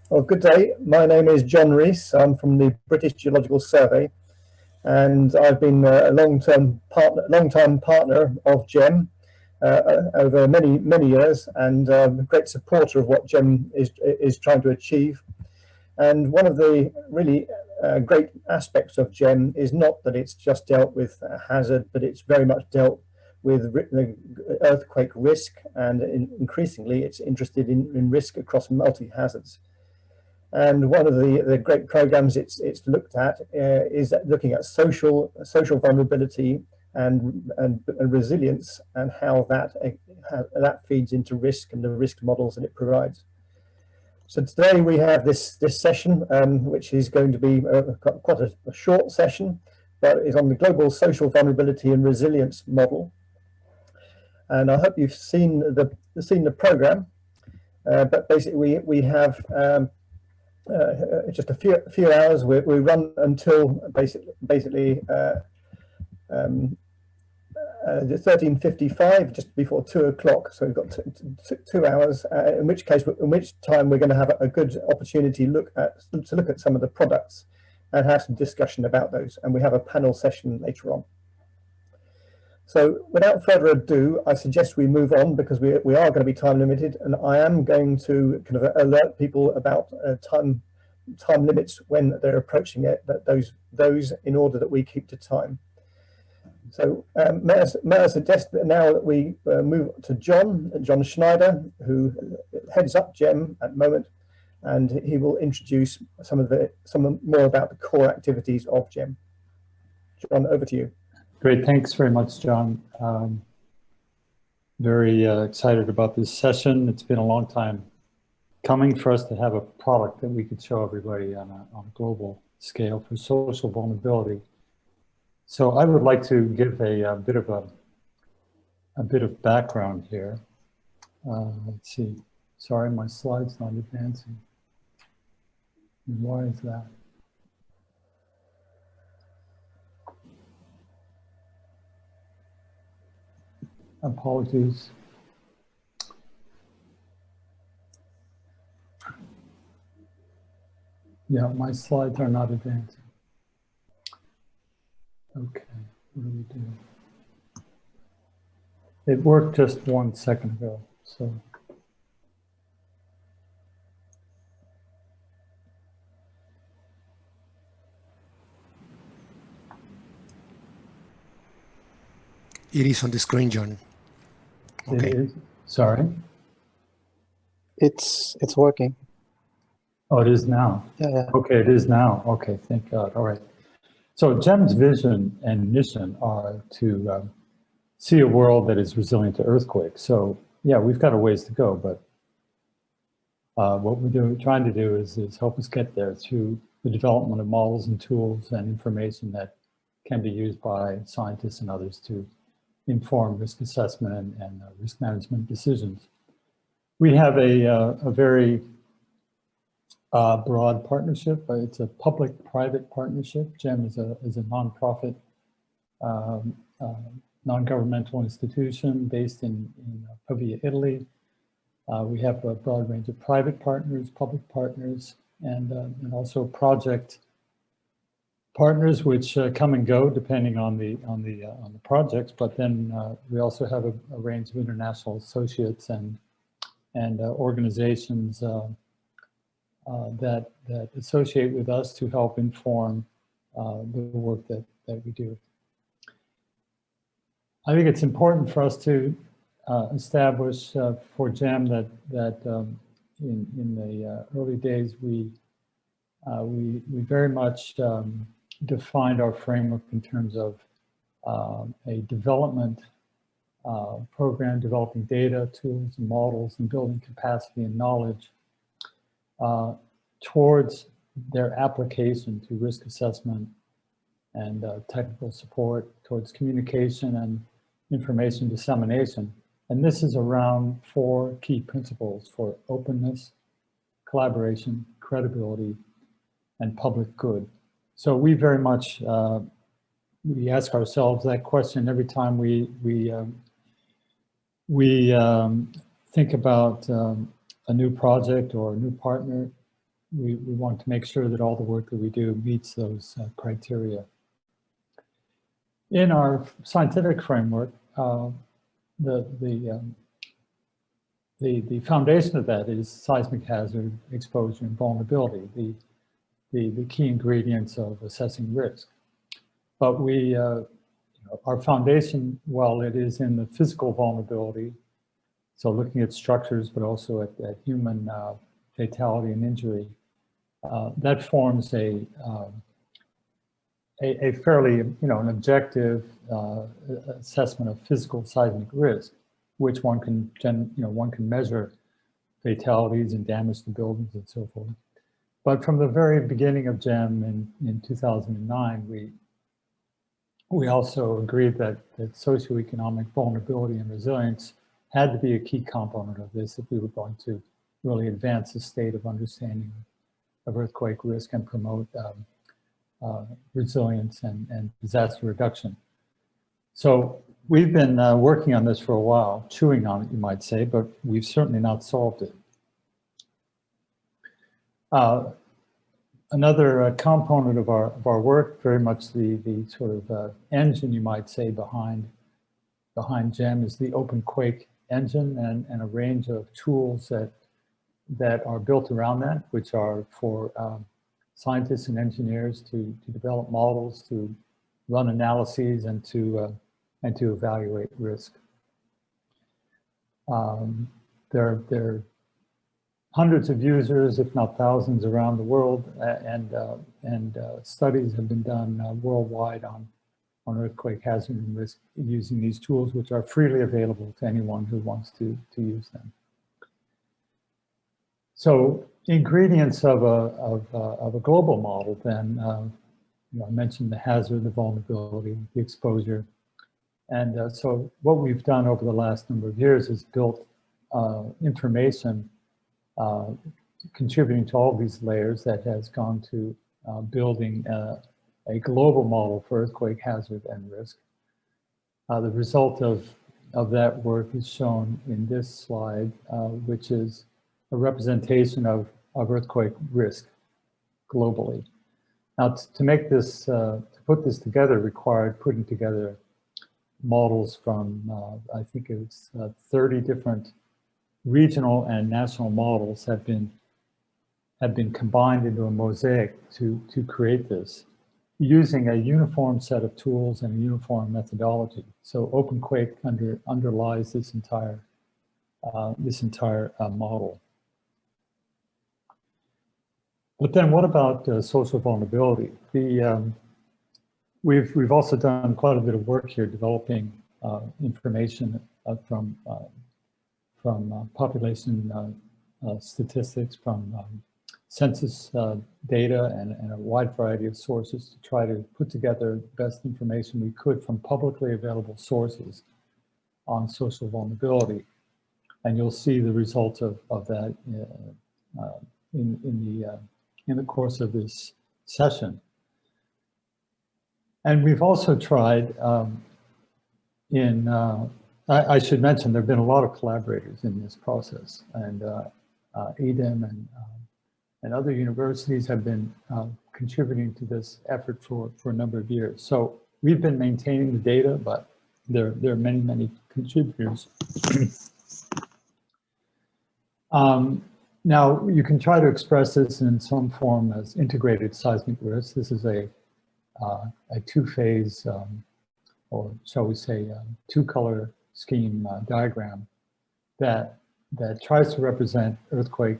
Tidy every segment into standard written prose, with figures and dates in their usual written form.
Well, good day. My name is John Rees. I'm from the British Geological Survey, and I've been a long-time partner of GEM over many years, and a great supporter of what GEM is trying to achieve. And one of the really great aspects of GEM is not that it's just dealt with hazard, but it's very much dealt with the earthquake risk, and increasingly it's interested in risk across multi-hazards. And one of the great programs it's looked at is looking at social vulnerability and resilience, and how that feeds into risk and the risk models that it provides. So today we have this session, which is going to be quite a short session, but is on the global social vulnerability and resilience model. And I hope you've seen the program, but basically we have just a few hours. We run until basically 13:55, just before 2 o'clock. So we've got 2 hours. In which time we're going to have a good opportunity to look at some of the products and have some discussion about those. And we have a panel session later on. So without further ado, I suggest we move on, because we are going to be time limited, and I am going to kind of alert people about time limits when they're approaching it, those in order that we keep to time. So may I suggest that now that we move to John Schneider, who heads up GEM at the moment, and he will introduce some more about the core activities of GEM. John, over to you. Great, thanks very much, John. Very excited about this session. It's been a long time coming for us to have a product that we could show everybody on a global scale for social vulnerability. So I would like to give a bit of background here. Let's see. Sorry, my slide's not advancing. And why is that? Apologies. Yeah, my slides are not advancing. Okay, what do we do? It worked just 1 second ago, so. It is on the screen, John. Okay. It is? Sorry? It's working. Oh, it is now? Yeah. Okay, it is now. Okay, thank God. All right. So GEM's vision and mission are to see a world that is resilient to earthquakes. So yeah, we've got a ways to go, but what we're trying to do is help us get there through the development of models and tools and information that can be used by scientists and others to inform risk assessment and risk management decisions. We have a very broad partnership. It's a public-private partnership. GEM is a nonprofit, non-governmental institution based in Pavia, Italy. We have a broad range of private partners, public partners, and also project partners, which come and go depending on the projects. But then we also have a range of international associates and organizations that associate with us to help inform the work that we do. I think it's important for us to establish for GEM that in the early days we very much defined our framework in terms of a development program, developing data, tools, and models, and building capacity and knowledge towards their application to risk assessment and technical support, towards communication and information dissemination. And this is around 4 key principles for openness, collaboration, credibility, and public good. So we very much, we ask ourselves that question every time we think about a new project or a new partner. We want to make sure that all the work that we do meets those criteria. In our scientific framework, the foundation of that is seismic hazard, exposure, and vulnerability, the key ingredients of assessing risk. But we, our foundation, while it is in the physical vulnerability, so looking at structures, but also at human fatality and injury, that forms a fairly, an objective assessment of physical seismic risk, which one can, one can measure fatalities and damage to buildings and so forth. But from the very beginning of GEM in 2009, we also agreed that socioeconomic vulnerability and resilience had to be a key component of this if we were going to really advance the state of understanding of earthquake risk and promote resilience and disaster reduction. So we've been working on this for a while, chewing on it, you might say, but we've certainly not solved it. Another component of our work, very much the sort of engine, you might say, behind GEM is the open Quake engine and a range of tools that are built around that, which are for scientists and engineers to develop models, to run analyses, and to evaluate risk. There are hundreds of users, if not thousands, around the world, and studies have been done worldwide on earthquake hazard and risk using these tools, which are freely available to anyone who wants to use them. So ingredients of a global model, then, I mentioned the hazard, the vulnerability, the exposure. And so what we've done over the last number of years is built information contributing to all these layers that has gone to building a global model for earthquake hazard and risk. The result of that work is shown in this slide, which is a representation of earthquake risk globally. Now, to make this, to put this together required putting together models from, I think it's 30 different regional and national models have been combined into a mosaic to create this, using a uniform set of tools and a uniform methodology. So OpenQuake underlies this entire model. But then what about social vulnerability? We've also done quite a bit of work here developing information from population statistics, from census data, and a wide variety of sources to try to put together the best information we could from publicly available sources on social vulnerability. And you'll see the results of that in the course of this session. And we've also tried I should mention there have been a lot of collaborators in this process, and EDIM and other universities have been contributing to this effort for a number of years. So we've been maintaining the data, but there are many, many contributors. Now, you can try to express this in some form as integrated seismic risk. This is a two-phase, or shall we say, two-color scheme diagram that tries to represent earthquake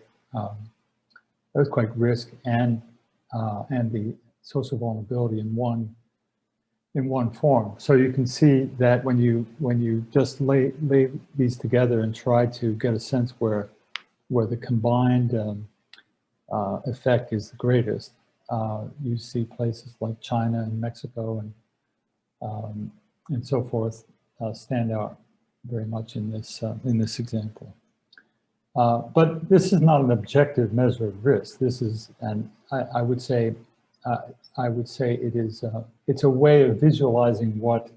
risk and the social vulnerability in one form. So you can see that when you just lay these together and try to get a sense where the combined effect is the greatest. You see places like China and Mexico and so forth stand out very much in this example. But this is not an objective measure of risk. This is, and I would say it is. It's a way of visualizing what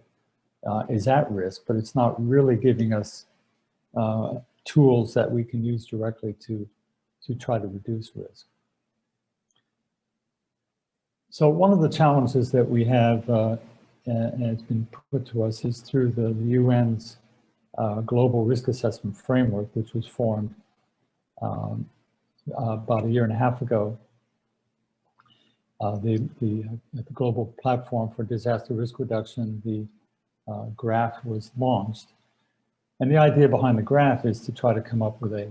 is at risk, but it's not really giving us tools that we can use directly to try to reduce risk. So one of the challenges that we have, and it's been put to us, is through the UN's Global Risk Assessment Framework, which was formed about a year and a half ago. The Global Platform for Disaster Risk Reduction, the graph was launched. And the idea behind the graph is to try to come up with a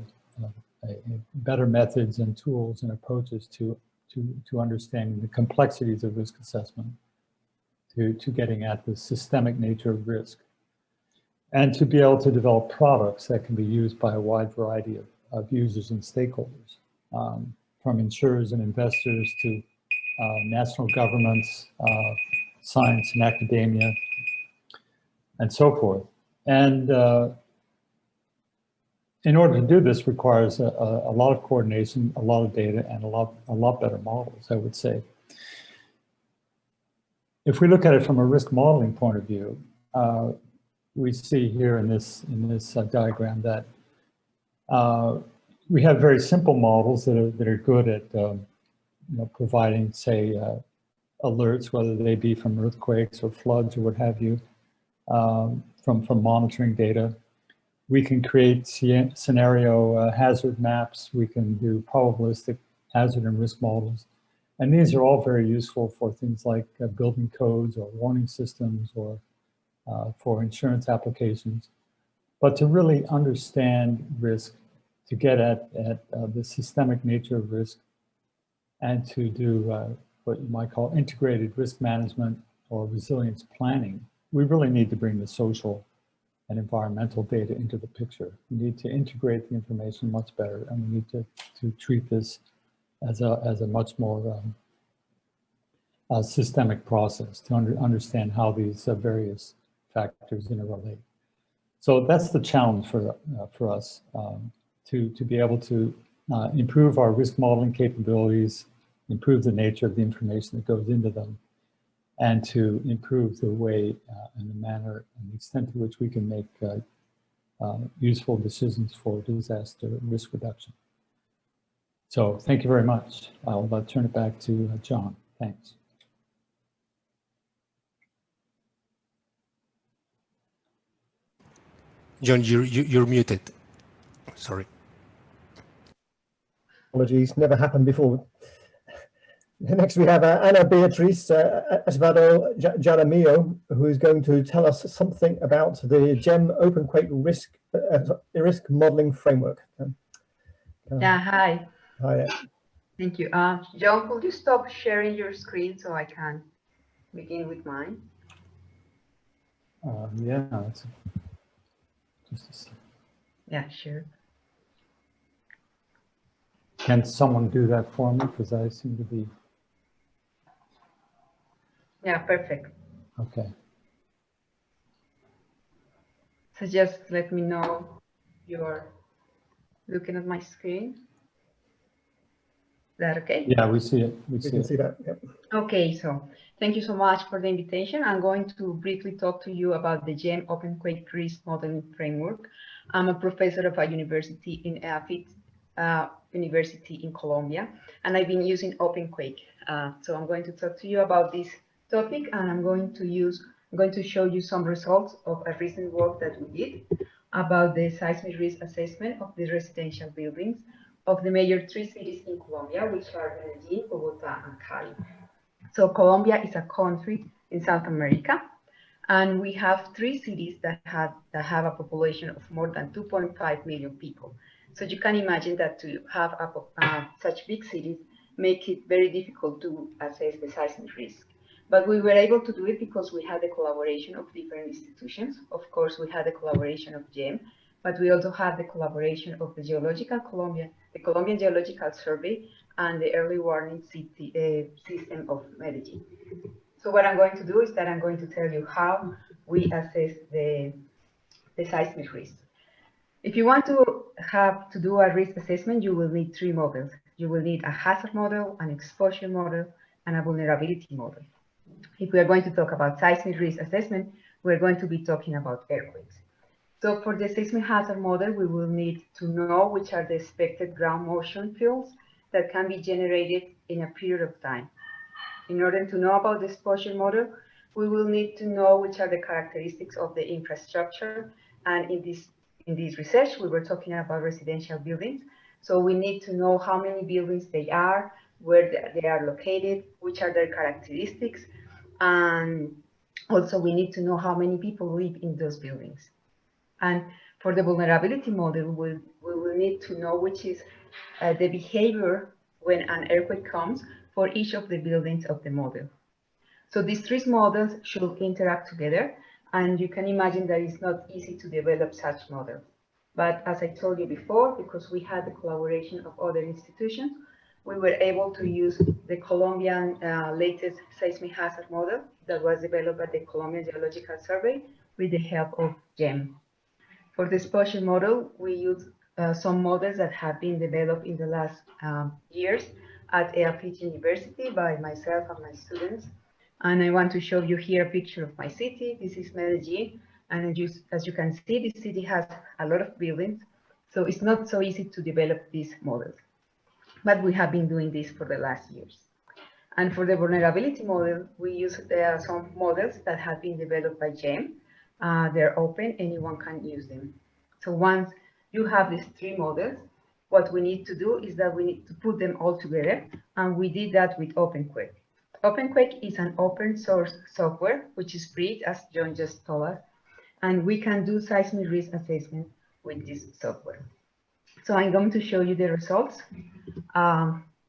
better methods and tools and approaches to understanding the complexities of risk assessment, to getting at the systemic nature of risk, and to be able to develop products that can be used by a wide variety of users and stakeholders, from insurers and investors to national governments, science and academia, and so forth. And in order to do this requires a lot of coordination, a lot of data, and a lot better models, I would say. If we look at it from a risk modeling point of view, we see here in this diagram that we have very simple models that are good at providing, say, alerts, whether they be from earthquakes or floods or what have you, from monitoring data. We can create scenario hazard maps. We can do probabilistic hazard and risk models. And these are all very useful for things like building codes or warning systems or for insurance applications. But to really understand risk, to get at the systemic nature of risk, and to do what you might call integrated risk management or resilience planning, we really need to bring the social and environmental data into the picture. We need to integrate the information much better, and we need to treat this as a much more systemic process to understand how these various factors interrelate. So that's the challenge for us, to be able to improve our risk modeling capabilities, improve the nature of the information that goes into them, and to improve the way and the manner and the extent to which we can make useful decisions for disaster risk reduction. So thank you very much. I'll turn it back to John. Thanks. John, you're muted. Sorry. Apologies, never happened before. Next, we have Ana Beatriz Esvado Jaramillo, who is going to tell us something about the GEM OpenQuake risk modeling framework. Yeah, hi. Hi. Thank you. John, could you stop sharing your screen so I can begin with mine? Yeah, just a second. Yeah, sure. Can someone do that for me? Because I seem to be... Yeah, perfect. Okay. So just let me know you're looking at my screen. Is that okay? Yeah, we see it. We can see that. Yep. Okay, so thank you so much for the invitation. I'm going to briefly talk to you about the GEM OpenQuake risk modeling framework. I'm a professor of a university in University in Colombia, and I've been using OpenQuake. So I'm going to talk to you about this topic, and I'm going to show you some results of a recent work that we did about the seismic risk assessment of the residential buildings of the major 3 cities in Colombia, which are Medellin, Bogota, and Cali. So Colombia is a country in South America, and we have 3 cities that have a population of more than 2.5 million people. So you can imagine that to have such big cities make it very difficult to assess the seismic risk. But we were able to do it because we had the collaboration of different institutions. Of course, we had the collaboration of GEM, but we also have the collaboration of the the Colombian Geological Survey, and the early warning system of Medellin. So what I'm going to do is that I'm going to tell you how we assess the seismic risk. If you want to do a risk assessment, you will need 3 models. You will need a hazard model, an exposure model, and a vulnerability model. If we are going to talk about seismic risk assessment, we're going to be talking about earthquakes. So for the seismic hazard model, we will need to know which are the expected ground motion fields that can be generated in a period of time. In order to know about the exposure model, we will need to know which are the characteristics of the infrastructure. And in this research, we were talking about residential buildings. So we need to know how many buildings they are, where they are located, which are their characteristics. And also we need to know how many people live in those buildings. And for the vulnerability model, we will need to know which is the behavior when an earthquake comes for each of the buildings of the model. So these 3 models should interact together, and you can imagine that it's not easy to develop such models. But as I told you before, because we had the collaboration of other institutions, we were able to use the Colombian latest seismic hazard model that was developed by the Colombian Geological Survey with the help of GEM. For the exposure model, we use some models that have been developed in the last years at EAPIT University by myself and my students. And I want to show you here a picture of my city. This is Medellin. And as you can see, this city has a lot of buildings. So it's not so easy to develop these models. But we have been doing this for the last years. And for the vulnerability model, we use some models that have been developed by GEM. They're open, anyone can use them. So once you have these 3 models, what we need to do is that we need to put them all together, and we did that with OpenQuake. OpenQuake is an open source software, which is free, as John just told us, and we can do seismic risk assessment with this software. So I'm going to show you the results.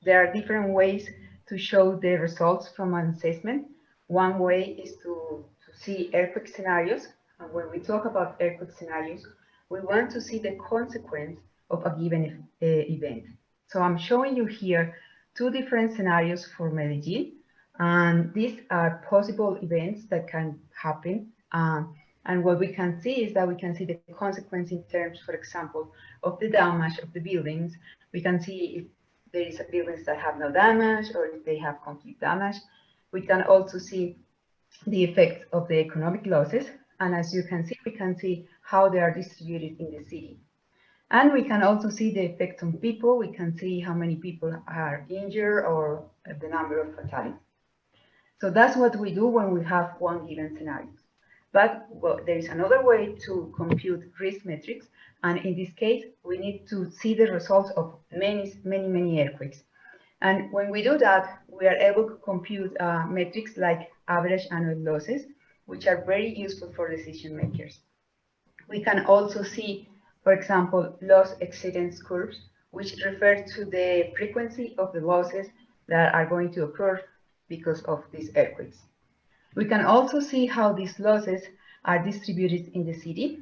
There are different ways to show the results from an assessment. One way is to see earthquake scenarios. And when we talk about earthquake scenarios, we want to see the consequence of a given event. So I'm showing you here 2 different scenarios for Medellin. And these are possible events that can happen. And what we can see is that we can see the consequence in terms, for example, of the damage of the buildings. We can see if there is buildings that have no damage or if they have complete damage. We can also see the effects of the economic losses. And as you can see, we can see how they are distributed in the city. And we can also see the effect on people. We can see how many people are injured or the number of fatalities. So that's what we do when we have one given scenario. But there is another way to compute risk metrics. And in this case, we need to see the results of many earthquakes. And when we do that, we are able to compute metrics like average annual losses, which are very useful for decision makers. We can also see, for example, loss exceedance curves, which refer to the frequency of the losses that are going to occur because of these earthquakes. We can also see how these losses are distributed in the city,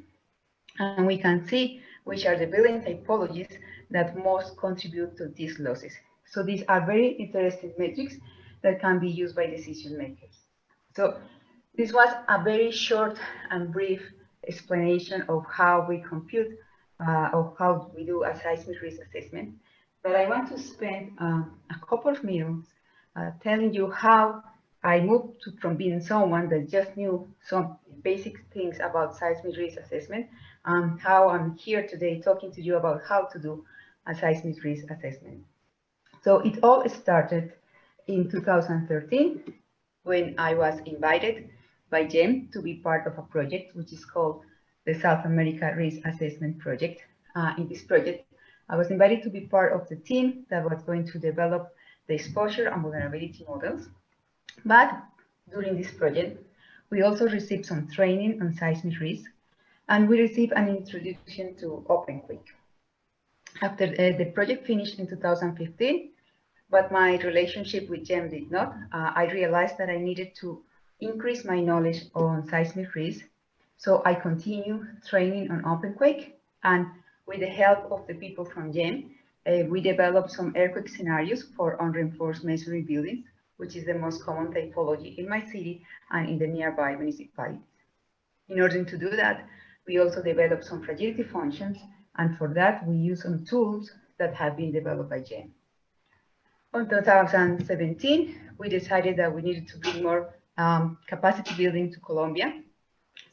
and we can see which are the building typologies that most contribute to these losses. So these are very interesting metrics that can be used by decision makers. So this was a very short and brief explanation of how we compute, of how we do a seismic risk assessment. But I want to spend a couple of minutes telling you how I moved from being someone that just knew some basic things about seismic risk assessment, and how I'm here today talking to you about how to do a seismic risk assessment. So it all started in 2013 when I was invited by GEM to be part of a project which is called the South America Risk Assessment Project. In this project, I was invited to be part of the team that was going to develop the exposure and vulnerability models. But during this project, we also received some training on seismic risk, and we received an introduction to OpenQuake. After the project finished in 2015, but my relationship with GEM did not, I realized that I needed to increase my knowledge on seismic risk. So I continued training on OpenQuake, And with the help of the people from GEM, we developed some earthquake scenarios for unreinforced masonry buildings, which is the most common typology in my city and in the nearby municipalities. In order to do that, we also developed some fragility functions, and for that, we use some tools that have been developed by GEM. In 2017, we decided that we needed to bring more capacity building to Colombia.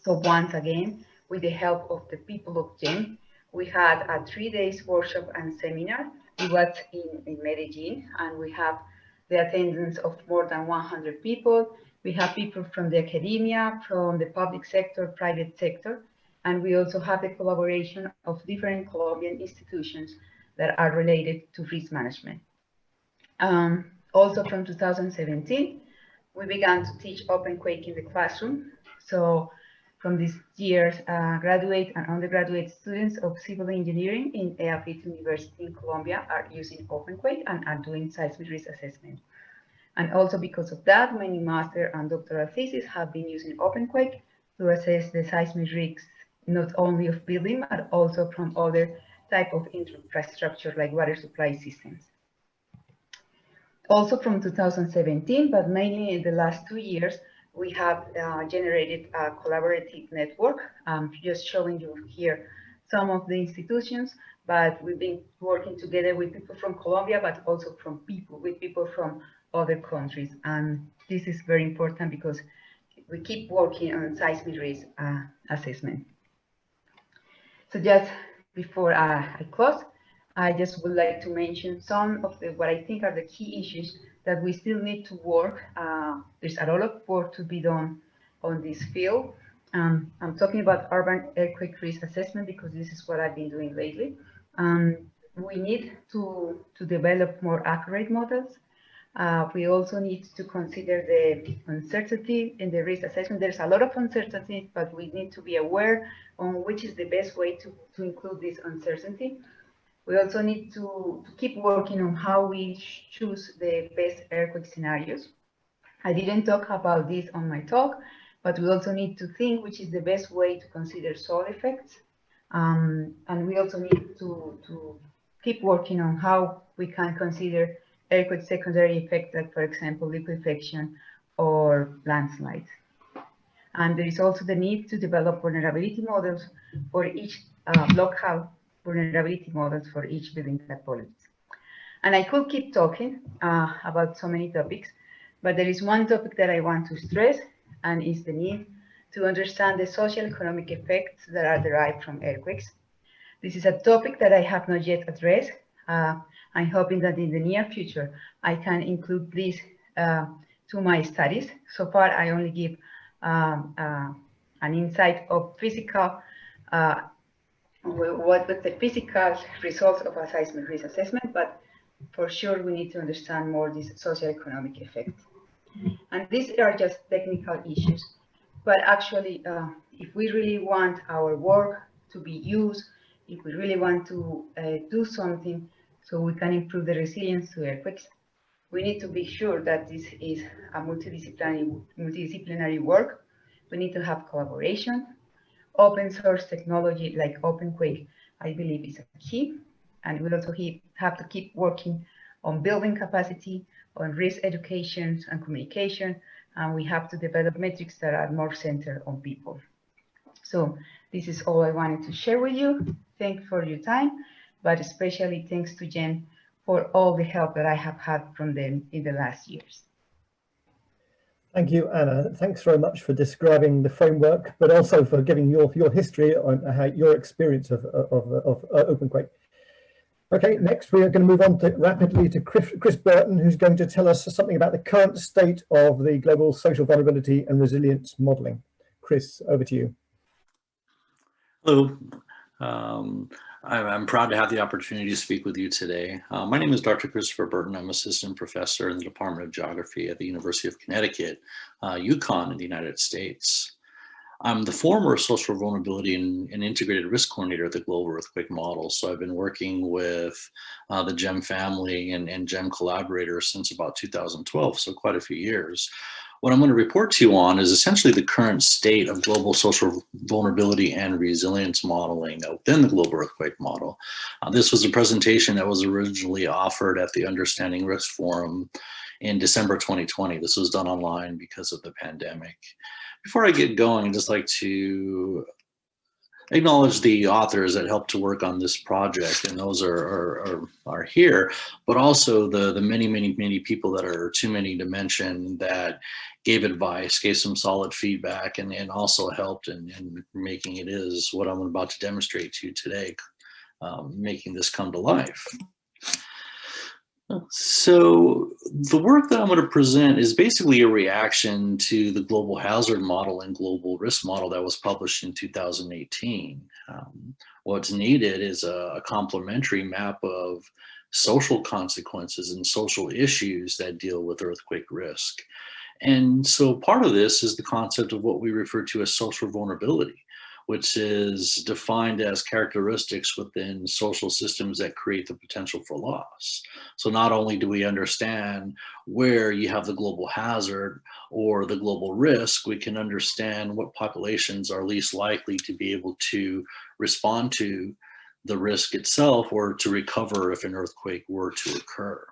So once again, with the help of the people of GEM, we had a 3-day workshop and seminar. It was in Medellin, and we have the attendance of more than 100 people. We have people from the academia, from the public sector, private sector, and we also have the collaboration of different Colombian institutions that are related to risk management. Also from 2017, we began to teach Open Quake in the classroom. So from this year's graduate and undergraduate students of civil engineering in EAFIT University in Colombia are using Open Quake and are doing seismic risk assessment. And also because of that, many master and doctoral theses have been using Open Quake to assess the seismic risks, not only of building, but also from other type of infrastructure like water supply systems. Also from 2017, but mainly in the last 2 years, we have generated a collaborative network. Just showing you here some of the institutions, but we've been working together with people from Colombia, but also with people from other countries. And this is very important because we keep working on seismic risk assessment. So just before I close, I just would like to mention some of what I think are the key issues that we still need to work. There's a lot of work to be done on this field. I'm talking about urban earthquake risk assessment because this is what I've been doing lately. We need to develop more accurate models. We also need to consider the uncertainty in the risk assessment. There's a lot of uncertainty, but we need to be aware on which is the best way to include this uncertainty. We also need to keep working on how we choose the best earthquake scenarios. I didn't talk about this on my talk, but we also need to think which is the best way to consider soil effects. And we also need to keep working on how we can consider earthquake secondary effects, like, for example, liquefaction or landslides. And there is also the need to develop vulnerability models for each local vulnerability models for each building typology. And I could keep talking about so many topics, but there is one topic that I want to stress, and is the need to understand the social economic effects that are derived from earthquakes. This is a topic that I have not yet addressed. I'm hoping that in the near future, I can include this to my studies. So far, I only give an insight of physical what the physical results of a seismic risk assessment, but for sure we need to understand more these socioeconomic effects. And these are just technical issues, but actually, if we really want our work to be used, if we really want to do something so we can improve the resilience to earthquakes, we need to be sure that this is a multidisciplinary work. We need to have collaboration. Open source technology like OpenQuake, I believe, is a key. And we also have to keep working on building capacity, on risk education and communication. And we have to develop metrics that are more centered on people. So this is all I wanted to share with you. Thanks for your time, but especially thanks to Jen for all the help that I have had from them in the last years. Thank you, Anna. Thanks very much for describing the framework, but also for giving your history on how your experience of OpenQuake. Okay, next we are going to move on rapidly to Chris Burton, who's going to tell us something about the current state of the global social vulnerability and resilience modeling. Chris, over to you. Hello. I'm proud to have the opportunity to speak with you today. My name is Dr. Christopher Burton. I'm assistant professor in the Department of Geography at the University of Connecticut, Yukon in the United States. I'm the former social vulnerability and integrated risk coordinator at the Global Earthquake Model. So I've been working with the GEM family and GEM collaborators since about 2012, so quite a few years. what I'm going to report to you on is essentially the current state of global social vulnerability and resilience modeling within the global earthquake model. This was a presentation that was originally offered at the Understanding Risk Forum in December 2020. This was done online because of the pandemic. Before I get going, I'd just like to acknowledge the authors that helped to work on this project, and those are here, but also the many people that are too many to mention that gave advice, gave some solid feedback, and also helped in making it is what I'm about to demonstrate to you today, making this come to life. So the work that I'm going to present is basically a reaction to the global hazard model and global risk model that was published in 2018. What's needed is a complementary map of social consequences and social issues that deal with earthquake risk. And so part of this is the concept of what we refer to as social vulnerability, which is defined as characteristics within social systems that create the potential for loss. So not only do we understand where you have the global hazard or the global risk, we can understand what populations are least likely to be able to respond to the risk itself or to recover if an earthquake were to occur.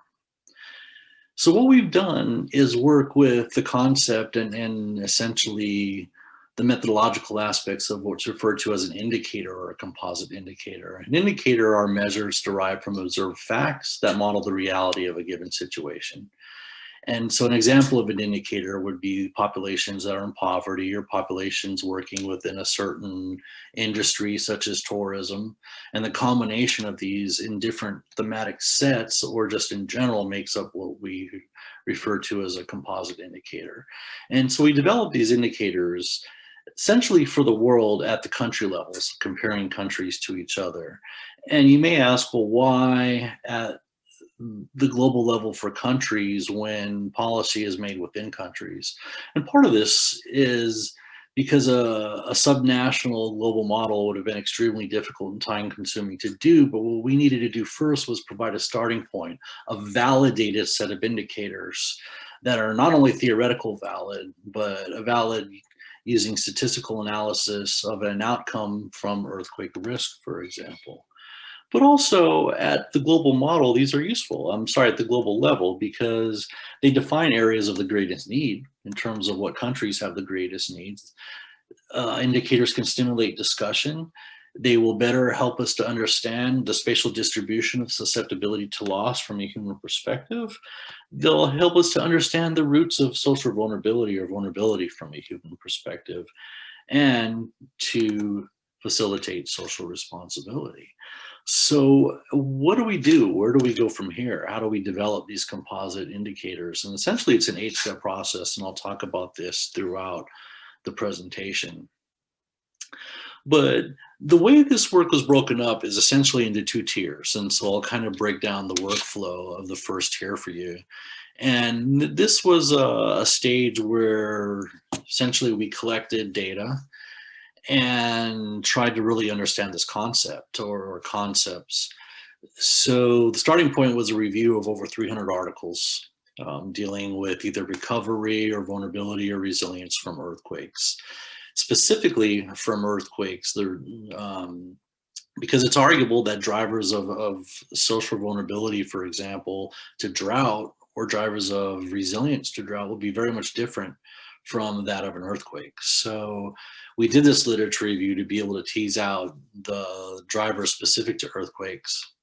So what we've done is work with the concept and essentially the methodological aspects of what's referred to as an indicator or a composite indicator. An indicator are measures derived from observed facts that model the reality of a given situation. And so an example of an indicator would be populations that are in poverty or populations working within a certain industry such as tourism. And the combination of these in different thematic sets or just in general makes up what we refer to as a composite indicator. And so we developed these indicators essentially for the world at the country levels, comparing countries to each other. And you may ask, well, why at the global level for countries when policy is made within countries? And part of this is because a subnational global model would have been extremely difficult and time consuming to do, but what we needed to do first was provide a starting point, a validated set of indicators that are not only theoretical valid, but a valid using statistical analysis of an outcome from earthquake risk, for example. But also at the global model, these are useful. At the global level, because they define areas of the greatest need in terms of what countries have the greatest needs. Indicators can stimulate discussion. They will better help us to understand the spatial distribution of susceptibility to loss from a human perspective. They'll help us to understand the roots of social vulnerability or vulnerability from a human perspective, and to facilitate social responsibility. So what do we do? Where do we go from here? How do we develop these composite indicators? And essentially it's an 8-step process, and I'll talk about this throughout the presentation. But the way this work was broken up is essentially into 2 tiers. And so I'll kind of break down the workflow of the first tier for you. And this was a stage where essentially we collected data and tried to really understand this concept or concepts. So the starting point was a review of over 300 articles dealing with either recovery or vulnerability or resilience from earthquakes. Specifically from earthquakes, because it's arguable that drivers of social vulnerability, for example, to drought, or drivers of resilience to drought will be very much different from that of an earthquake. So we did this literature review to be able to tease out the drivers specific to earthquakes.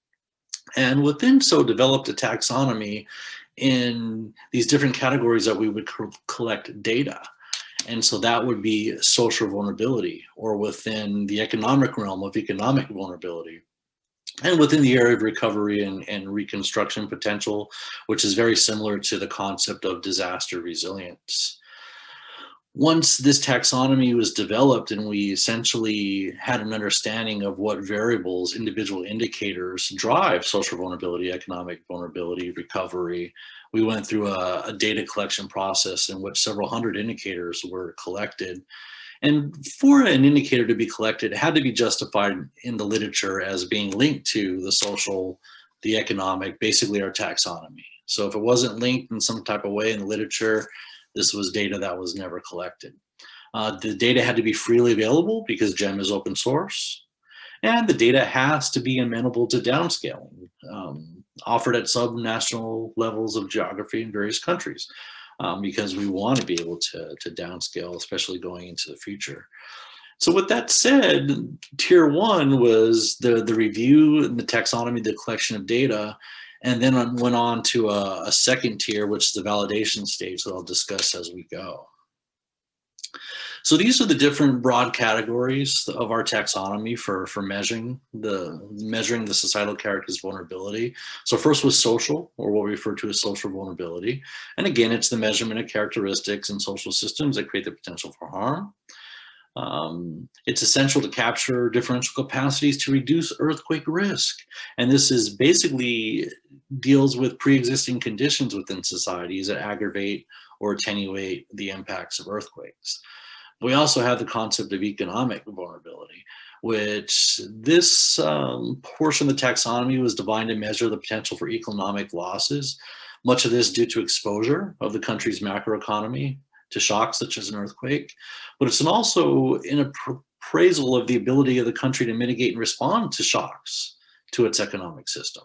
And within so developed a taxonomy in these different categories that we would collect data. And so that would be social vulnerability, or within the economic realm of economic vulnerability. And within the area of recovery and reconstruction potential, which is very similar to the concept of disaster resilience. Once this taxonomy was developed and we essentially had an understanding of what variables, individual indicators drive social vulnerability, economic vulnerability, recovery, we went through a data collection process in which several hundred indicators were collected. And for an indicator to be collected, it had to be justified in the literature as being linked to the social, the economic, basically our taxonomy. So if it wasn't linked in some type of way in the literature, This was data that was never collected. The data had to be freely available because GEM is open source. And the data has to be amenable to downscaling, offered at subnational levels of geography in various countries, because we want to be able to downscale, especially going into the future. So with that said, tier 1 was the review and the taxonomy, the collection of data, and then went on to a second tier, which is the validation stage that I'll discuss as we go. So these are the different broad categories of our taxonomy for measuring the societal characters vulnerability. So first was social, or what we refer to as social vulnerability. And again, it's the measurement of characteristics in social systems that create the potential for harm. It's essential to capture differential capacities to reduce earthquake risk. And this is basically deals with pre-existing conditions within societies that aggravate or attenuate the impacts of earthquakes. We also have the concept of economic vulnerability, which this portion of the taxonomy was designed to measure the potential for economic losses, much of this due to exposure of the country's macroeconomy to shocks such as an earthquake. But it's also an appraisal of the ability of the country to mitigate and respond to shocks to its economic system.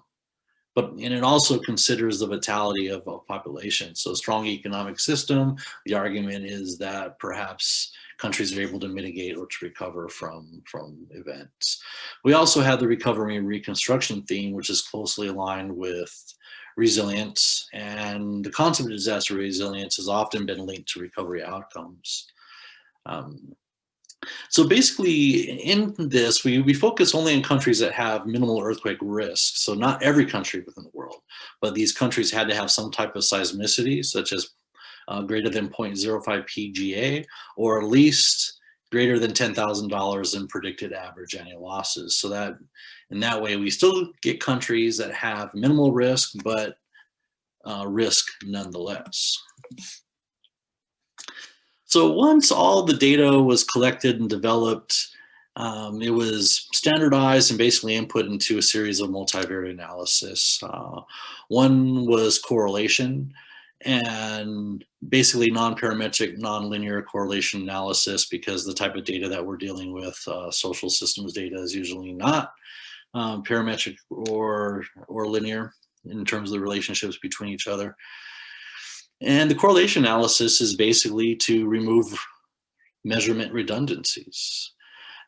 And it also considers the vitality of a population. So a strong economic system, the argument is that perhaps countries are able to mitigate or to recover from events. We also have the recovery and reconstruction theme, which is closely aligned with resilience. And the concept of disaster resilience has often been linked to recovery outcomes. So basically in this, we focus only on countries that have minimal earthquake risk. So not every country within the world, but these countries had to have some type of seismicity, such as greater than 0.05 PGA, or at least greater than $10,000 in predicted average annual losses. So that in that way, we still get countries that have minimal risk, but risk nonetheless. So once all the data was collected and developed, it was standardized and basically input into a series of multivariate analysis. One was correlation, and basically non-parametric, non-linear correlation analysis, because the type of data that we're dealing with, social systems data, is usually not parametric or linear in terms of the relationships between each other. And the correlation analysis is basically to remove measurement redundancies.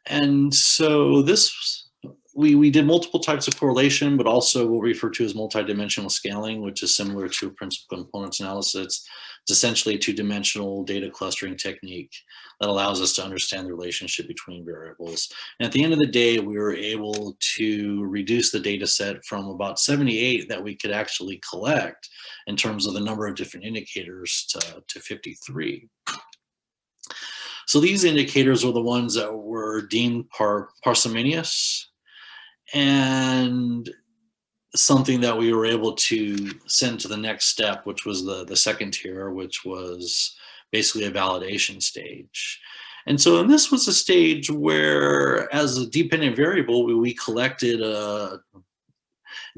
And so this, we did multiple types of correlation, but also what we refer to as multidimensional scaling, which is similar to a principal components analysis. It's essentially a two-dimensional data clustering technique that allows us to understand the relationship between variables. And at the end of the day, we were able to reduce the data set from about 78 that we could actually collect in terms of the number of different indicators to 53. So these indicators were the ones that were deemed parsimonious, and something that we were able to send to the next step, which was the second tier, which was basically a validation stage. And so and this was a stage where, as a dependent variable, we collected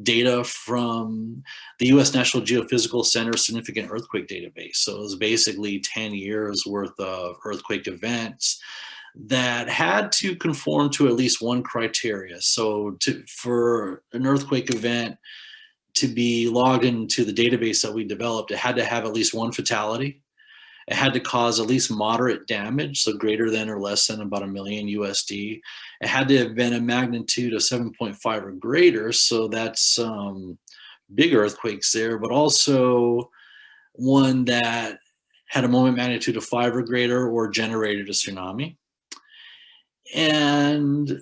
data from the U.S. National Geophysical Center Significant Earthquake Database. So it was basically 10 years worth of earthquake events that had to conform to at least one criteria. So for an earthquake event to be logged into the database that we developed, it had to have at least one fatality. It had to cause at least moderate damage, so greater than or less than about $1 million USD. It had to have been a magnitude of 7.5 or greater, so that's big earthquakes there, but also one that had a moment magnitude of 5 or greater or generated a tsunami. And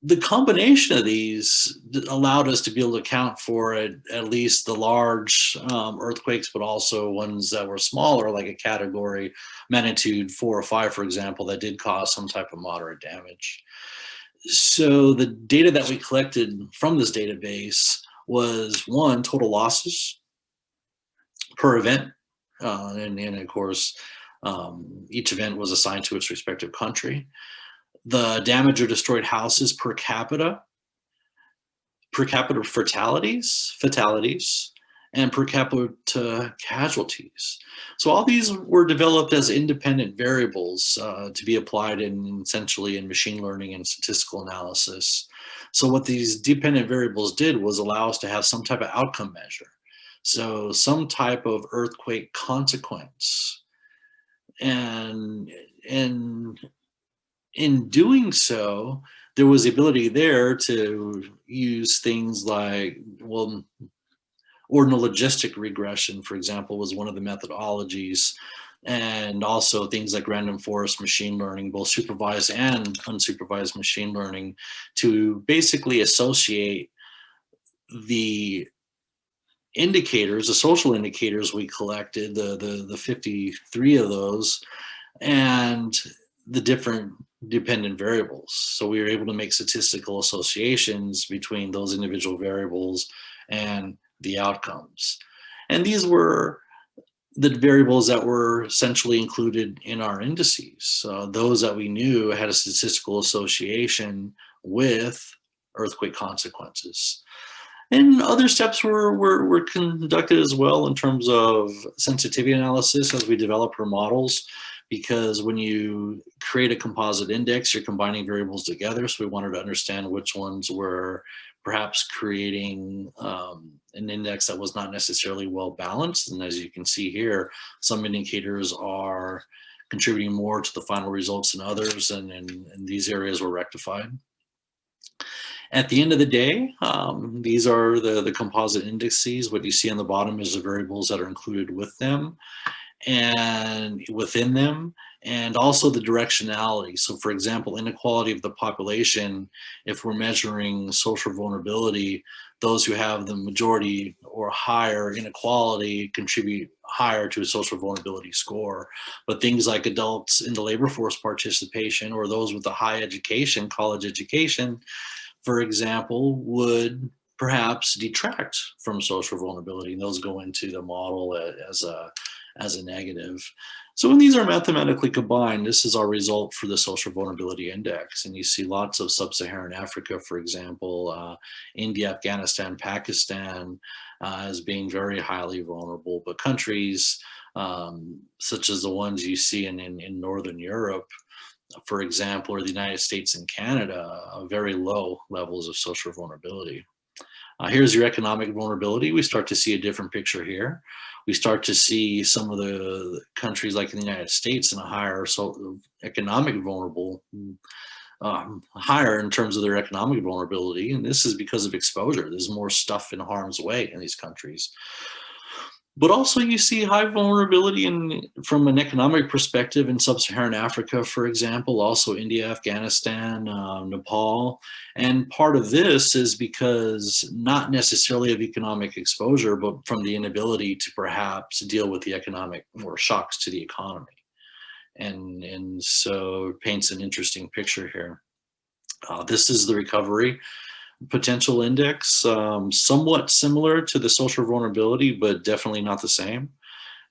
the combination of these allowed us to be able to account for at least the large earthquakes, but also ones that were smaller, like a category magnitude 4 or 5, for example, that did cause some type of moderate damage. So the data that we collected from this database was, one, total losses per event. And of course, each event was assigned to its respective country. The damage or destroyed houses per capita fatalities, and per capita casualties. So all these were developed as independent variables to be applied essentially in machine learning and statistical analysis. So what these dependent variables did was allow us to have some type of outcome measure. So some type of earthquake consequence. And in doing so, there was the ability there to use things like, well, ordinal logistic regression, for example, was one of the methodologies, and also things like random forest machine learning, both supervised and unsupervised machine learning, to basically associate the indicators, the social indicators we collected, the 53 of those, and the different dependent variables. So we were able to make statistical associations between those individual variables and the outcomes. And these were the variables that were essentially included in our indices. Those that we knew had a statistical association with earthquake consequences. And other steps were conducted as well in terms of sensitivity analysis as we developed our models, because when you create a composite index, you're combining variables together. So we wanted to understand which ones were perhaps creating an index that was not necessarily well balanced. And as you can see here, some indicators are contributing more to the final results than others, and these areas were rectified. At the end of the day, these are the composite indices. What you see on the bottom is the variables that are included with them and within them, and also the directionality. So for example, inequality of the population, if we're measuring social vulnerability, those who have the majority or higher inequality contribute higher to a social vulnerability score. But things like adults in the labor force participation, or those with a high education, college education, for example, would perhaps detract from social vulnerability, and those go into the model as a negative. So when these are mathematically combined, this is our result for the social vulnerability index. And you see lots of sub-Saharan Africa, for example, India, Afghanistan, Pakistan as being very highly vulnerable, but countries such as the ones you see in Northern Europe, for example, or the United States and Canada, very low levels of social vulnerability. Here's your economic vulnerability. We start to see a different picture here. We start to see some of the countries like in the United States in a higher economic vulnerable, higher in terms of their economic vulnerability. And this is because of exposure. There's more stuff in harm's way in these countries. But also you see high vulnerability from an economic perspective in sub-Saharan Africa, for example, also India, Afghanistan, Nepal. And part of this is because not necessarily of economic exposure, but from the inability to perhaps deal with the economic or shocks to the economy. And so it paints an interesting picture here. This is the recovery potential index, somewhat similar to the social vulnerability, but definitely not the same.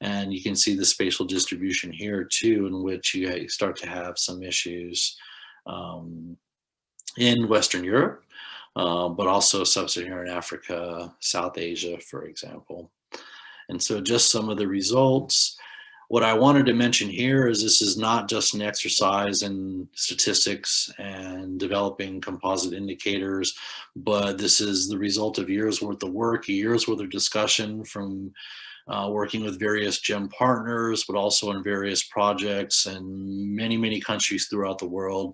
And you can see the spatial distribution here too, in which you start to have some issues in Western Europe, but also sub-Saharan Africa, South Asia, for example. And so just some of the results. What I wanted to mention here is this is not just an exercise in statistics and developing composite indicators, but this is the result of years worth of work, years worth of discussion from working with various GEM partners, but also in various projects in many, many countries throughout the world.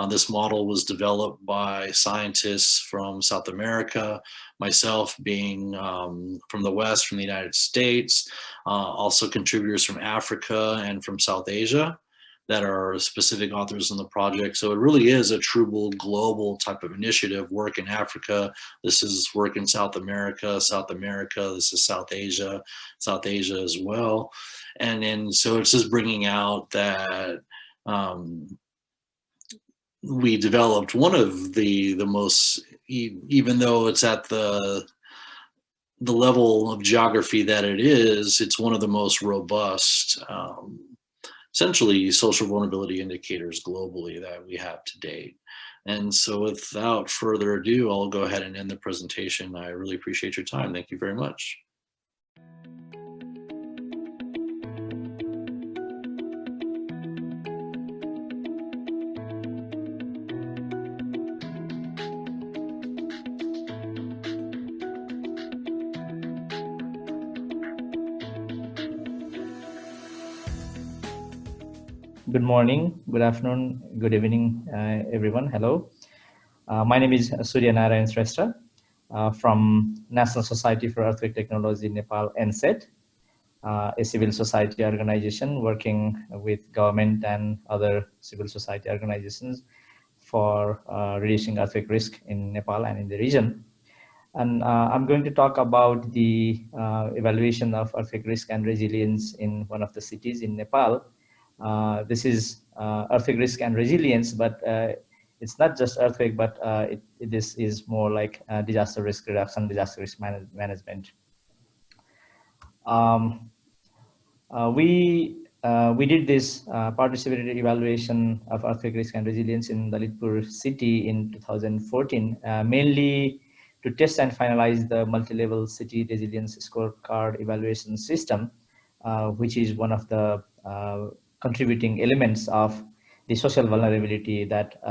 This model was developed by scientists from South America, myself being from the West, from the United States, also contributors from Africa and from South Asia that are specific authors in the project. So it really is a true global type of initiative. Work in Africa, this is work in South America, this is South Asia as well. And then so it's just bringing out that we developed one of the most, even though it's at the level of geography that it is, it's one of the most robust essentially social vulnerability indicators globally that we have to date. And so without further ado, I'll go ahead and end the presentation. I really appreciate your time. Thank you very much. Good morning, good afternoon, good evening, everyone. Hello. My name is Surya Narayan Shrestha from National Society for Earthquake Technology Nepal, NSET, a civil society organization working with government and other civil society organizations for reducing earthquake risk in Nepal and in the region. And I'm going to talk about the evaluation of earthquake risk and resilience in one of the cities in Nepal. This is earthquake risk and resilience, but it's not just earthquake, but this is more like disaster risk reduction, disaster risk management. We did this participated evaluation of earthquake risk and resilience in Lalitpur city in 2014, mainly to test and finalize the multi-level city resilience scorecard evaluation system, which is one of the contributing elements of the social vulnerability that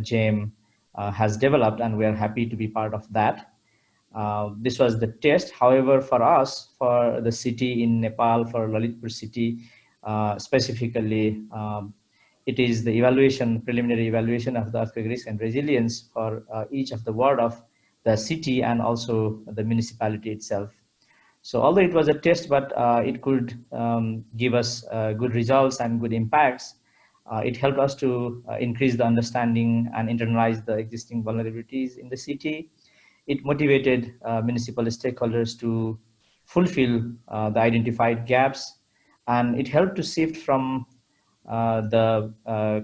JAM has developed, and we are happy to be part of that. This was the test. However, for us, for the city in Nepal, for Lalitpur city specifically, it is the evaluation, preliminary evaluation of the earthquake risk and resilience for each of the ward of the city and also the municipality itself. So although it was a test, but it could give us good results and good impacts. It helped us to increase the understanding and internalize the existing vulnerabilities in the city. It motivated municipal stakeholders to fulfill the identified gaps, and it helped to shift from the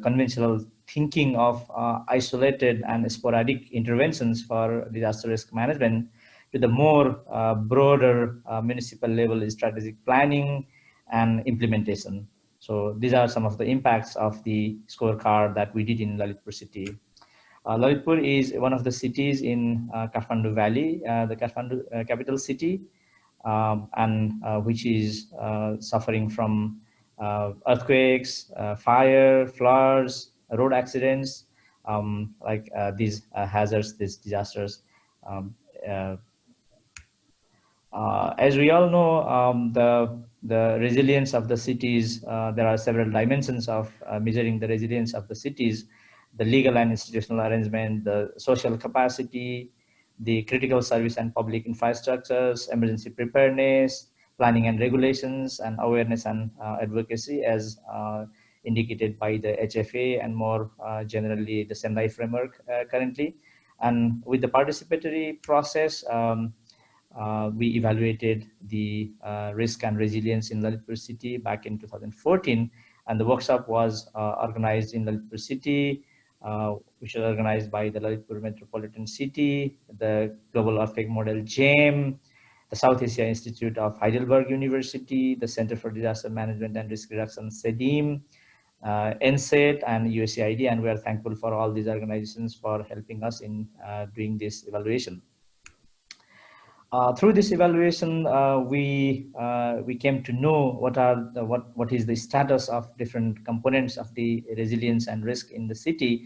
conventional thinking of isolated and sporadic interventions for disaster risk management to the more broader municipal level strategic planning and implementation. So these are some of the impacts of the scorecard that we did in Lalitpur city. Lalitpur is one of the cities in Kathmandu Valley, the Kathmandu capital city, and which is suffering from earthquakes, fire, floods, road accidents, like these hazards, these disasters. As we all know, the resilience of the cities, there are several dimensions of measuring the resilience of the cities: the legal and institutional arrangement, the social capacity, the critical service and public infrastructures, emergency preparedness, planning and regulations, and awareness and advocacy, as indicated by the HFA and more generally the Sendai framework currently. And with the participatory process, we evaluated the risk and resilience in Lalitpur city back in 2014, and the workshop was organized in Lalitpur city, which was organized by the Lalitpur Metropolitan City, the Global Earthquake Model JAM, the South Asia Institute of Heidelberg University, the Center for Disaster Management and Risk Reduction, CEDIM, NSET, and USAID, and we are thankful for all these organizations for helping us in doing this evaluation. Through this evaluation, we came to know what is the status of different components of the resilience and risk in the city,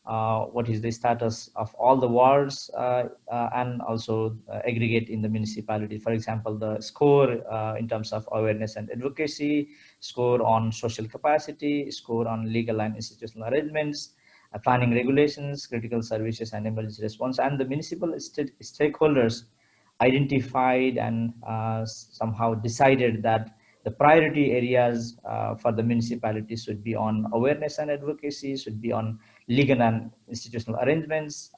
what is the status of all the wards, and also aggregate in the municipality. For example, the score in terms of awareness and advocacy, score on social capacity, score on legal and institutional arrangements, planning regulations, critical services and emergency response, and the municipal stakeholders identified and somehow decided that the priority areas for the municipality should be on awareness and advocacy, should be on legal and institutional arrangements,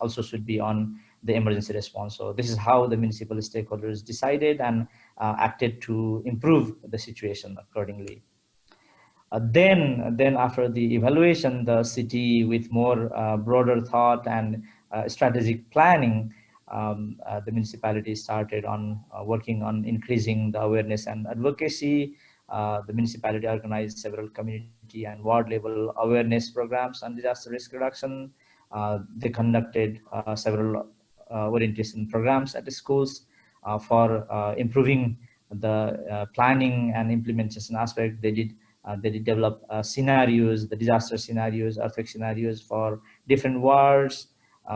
also should be on the emergency response. So this is how the municipal stakeholders decided and acted to improve the situation accordingly. Then after the evaluation, the city with more broader thought and strategic planning, the municipality started on working on increasing the awareness and advocacy. The municipality organized several community and ward level awareness programs on disaster risk reduction. They conducted several orientation programs at the schools for improving the planning and implementation aspect. They did develop scenarios, the disaster scenarios, earthquake scenarios for different wards,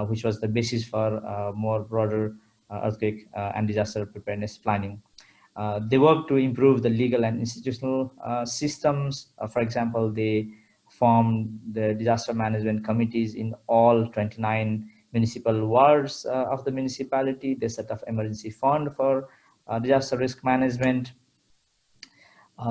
which was the basis for more broader earthquake and disaster preparedness planning. They work to improve the legal and institutional systems. For example, they formed the disaster management committees in all 29 municipal wards of the municipality. They set up emergency fund for disaster risk management.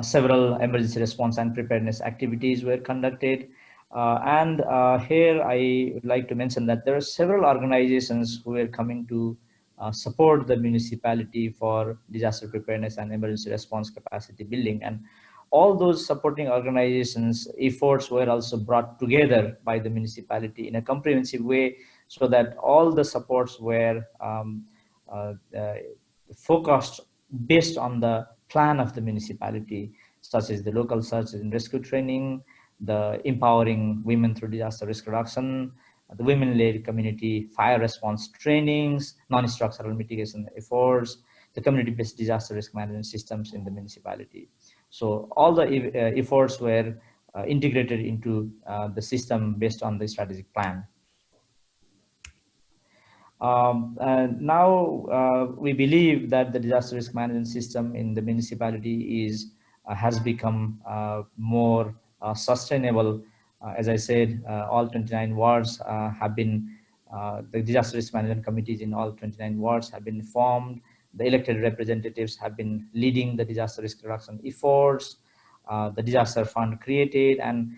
Several emergency response and preparedness activities were conducted. Here I would like to mention that there are several organizations who are coming to support the municipality for disaster preparedness and emergency response capacity building. And all those supporting organizations' efforts were also brought together by the municipality in a comprehensive way, so that all the supports were focused based on the plan of the municipality, such as the local search and rescue training, the empowering women through disaster risk reduction, the women-led community fire response trainings, non-structural mitigation efforts, the community-based disaster risk management systems in the municipality. So all the efforts were integrated into the system based on the strategic plan. Now we believe that the disaster risk management system in the municipality has become more sustainable. As I said, all 29 wards have been, the disaster risk management committees in all 29 wards have been formed. The elected representatives have been leading the disaster risk reduction efforts. The disaster fund created, and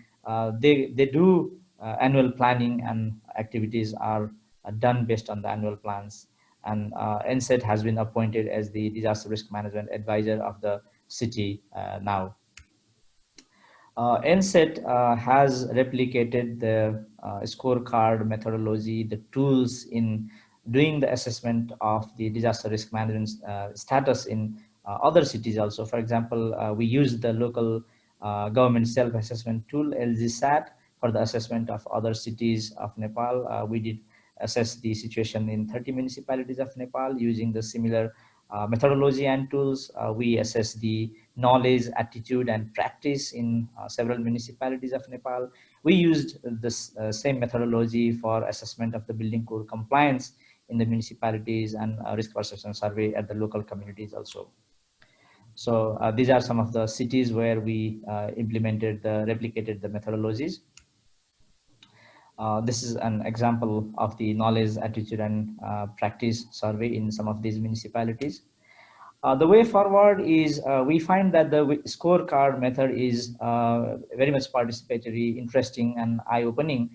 they do annual planning, and activities are done based on the annual plans. And NSET has been appointed as the disaster risk management advisor of the city now. NSET has replicated the scorecard methodology, the tools in doing the assessment of the disaster risk management status in other cities also. For example, we use the local government self-assessment tool, LGSAT, for the assessment of other cities of Nepal. We did assess the situation in 30 municipalities of Nepal using the similar methodology and tools. We assess the knowledge, attitude, and practice in several municipalities of Nepal. We used this same methodology for assessment of the building code compliance in the municipalities, and risk perception survey at the local communities also. So these are some of the cities where we replicated the methodologies. This is an example of the knowledge, attitude, and practice survey in some of these municipalities. The way forward is we find that the scorecard method is very much participatory, interesting, and eye-opening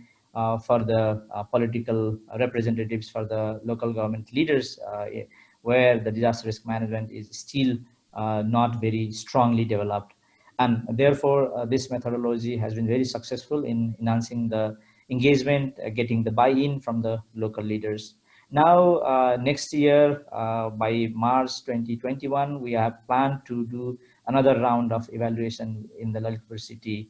for the political representatives, for the local government leaders, where the disaster risk management is still not very strongly developed. And therefore, this methodology has been very successful in enhancing the engagement, getting the buy-in from the local leaders. Now, next year, by March 2021, we have planned to do another round of evaluation in the Lalitpur city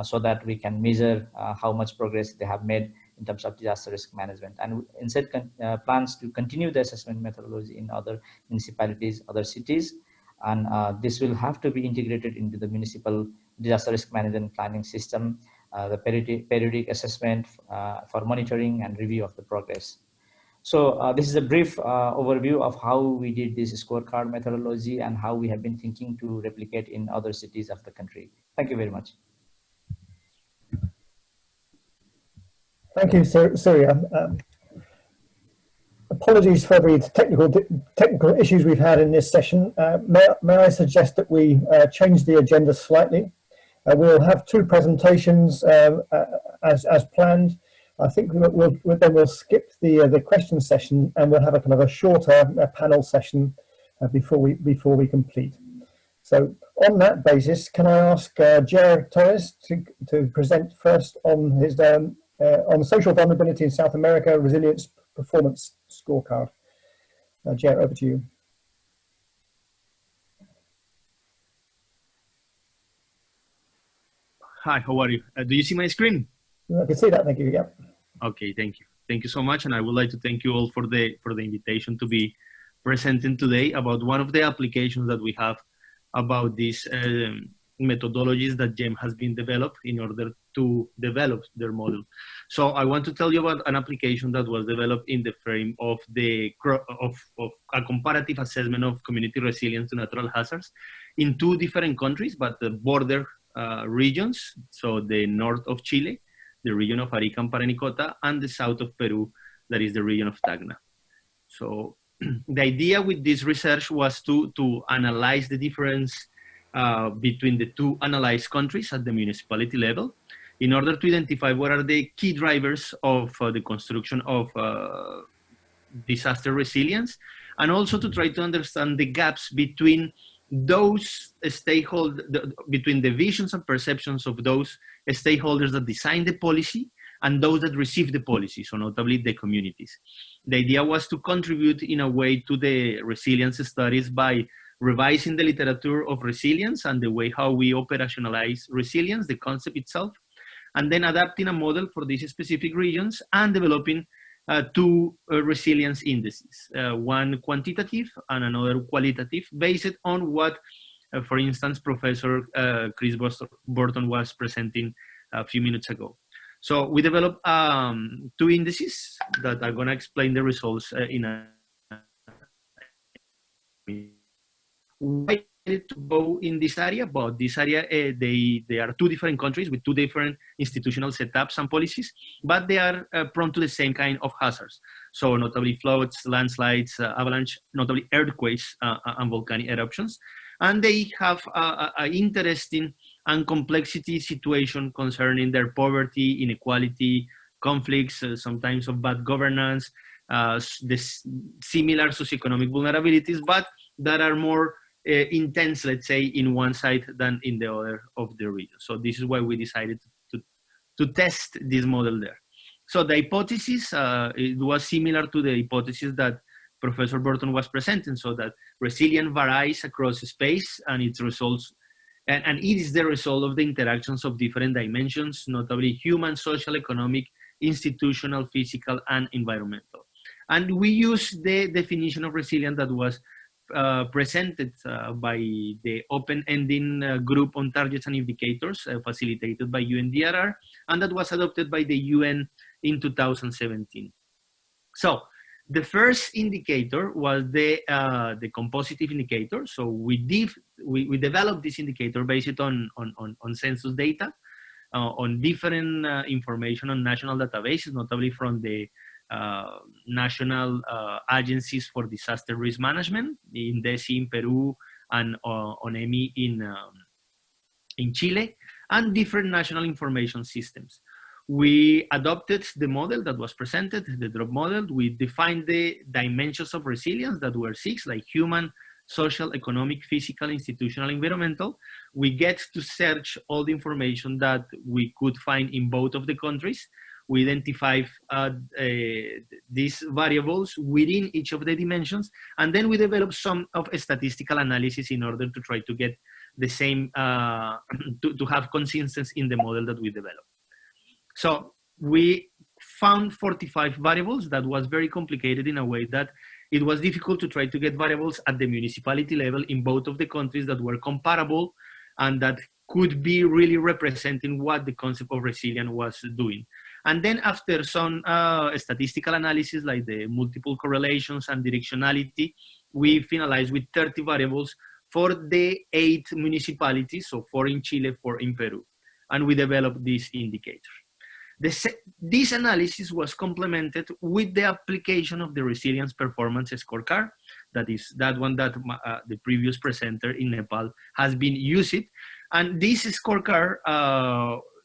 so that we can measure how much progress they have made in terms of disaster risk management. And NSET plans to continue the assessment methodology in other municipalities, other cities, and this will have to be integrated into the municipal disaster risk management planning system, the periodic assessment for monitoring and review of the progress. So this is a brief overview of how we did this scorecard methodology and how we have been thinking to replicate in other cities of the country. Thank you very much. Thank you, Surya. Apologies for the technical issues we've had in this session. May I suggest that we change the agenda slightly? We'll have two presentations as planned. I think we'll skip the question session, and we'll have a kind of a shorter panel session before we complete. So on that basis, can I ask Jer Torres to present first on his on social vulnerability in South America resilience performance scorecard. Jer, over to you. Hi, how are you? Do you see my screen? I can see that, thank you, yeah. Okay, thank you. Thank you so much, and I would like to thank you all for the invitation to be presenting today about one of the applications that we have about these methodologies that GEM has been developed in order to develop their model. So I want to tell you about an application that was developed in the frame of of a comparative assessment of community resilience to natural hazards in 2 different countries, but the border regions. So the north of Chile, the region of Arica and Paranicota, and the south of Peru, that is the region of Tacna. So the idea with this research was to analyze the difference between the 2 analyzed countries at the municipality level in order to identify what are the key drivers of the construction of disaster resilience, and also to try to understand the gaps between those stakeholders, between the visions and perceptions of those stakeholders that design the policy and those that receive the policy, so notably the communities. The idea was to contribute in a way to the resilience studies by revising the literature of resilience and the way how we operationalize resilience, the concept itself, and then adapting a model for these specific regions and developing 2 resilience indices, one quantitative and another qualitative, based on what, for instance, Professor Chris Burton was presenting a few minutes ago. So we developed 2 indices that are going to explain the results in a why to go in this area, but this area, they are 2 different countries with 2 different institutional setups and policies, but they are prone to the same kind of hazards. So notably floods, landslides, avalanche, notably earthquakes and volcanic eruptions. And they have an interesting and complexity situation concerning their poverty, inequality, conflicts, sometimes of bad governance, this similar socioeconomic vulnerabilities, but that are more intense, let's say, in one side than in the other of the region. So this is why we decided to test this model there. So the hypothesis, it was similar to the hypothesis that Professor Burton was presenting, so that resilience varies across space and its results, and it is the result of the interactions of different dimensions, notably human, social, economic, institutional, physical, and environmental. And we use the definition of resilience that was presented by the open-ending group on targets and indicators facilitated by UNDRR, and that was adopted by the UN in 2017. So the first indicator was the compositive indicator. So we developed this indicator based on census data, on different information on national databases, notably from the national agencies for disaster risk management, INDECI in Peru and ONEMI in Chile, and different national information systems. We adopted the model that was presented, the drop model. We defined the dimensions of resilience that were 6, like human, social, economic, physical, institutional, environmental. We get to search all the information that we could find in both of the countries. We identify these variables within each of the dimensions, and then we develop some of a statistical analysis in order to try to get the same, to have consistency in the model that we developed. So we found 45 variables. That was very complicated in a way that it was difficult to try to get variables at the municipality level in both of the countries that were comparable and that could be really representing what the concept of resilience was doing. And then after some statistical analysis, like the multiple correlations and directionality, we finalized with 30 variables for the 8 municipalities, so 4 in Chile, 4 in Peru. And we developed this indicator. This analysis was complemented with the application of the resilience performance scorecard. That is that one that the previous presenter in Nepal has been using. And this scorecard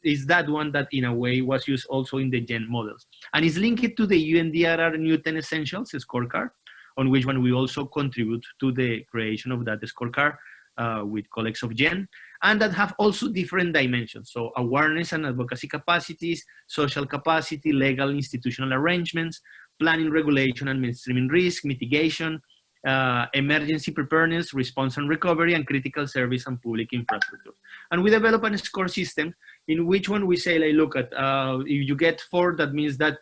is that one that in a way was used also in the GEN models. And is linked to the UNDRR Newton Essentials scorecard, on which one we also contribute to the creation of that scorecard with colleagues of GEN, and that have also different dimensions. So awareness and advocacy capacities, social capacity, legal institutional arrangements, planning, regulation, and mainstreaming risk, mitigation, emergency preparedness, response and recovery, and critical service and public infrastructure. And we develop a score system in which one we say, like, look at, if you get 4, that means that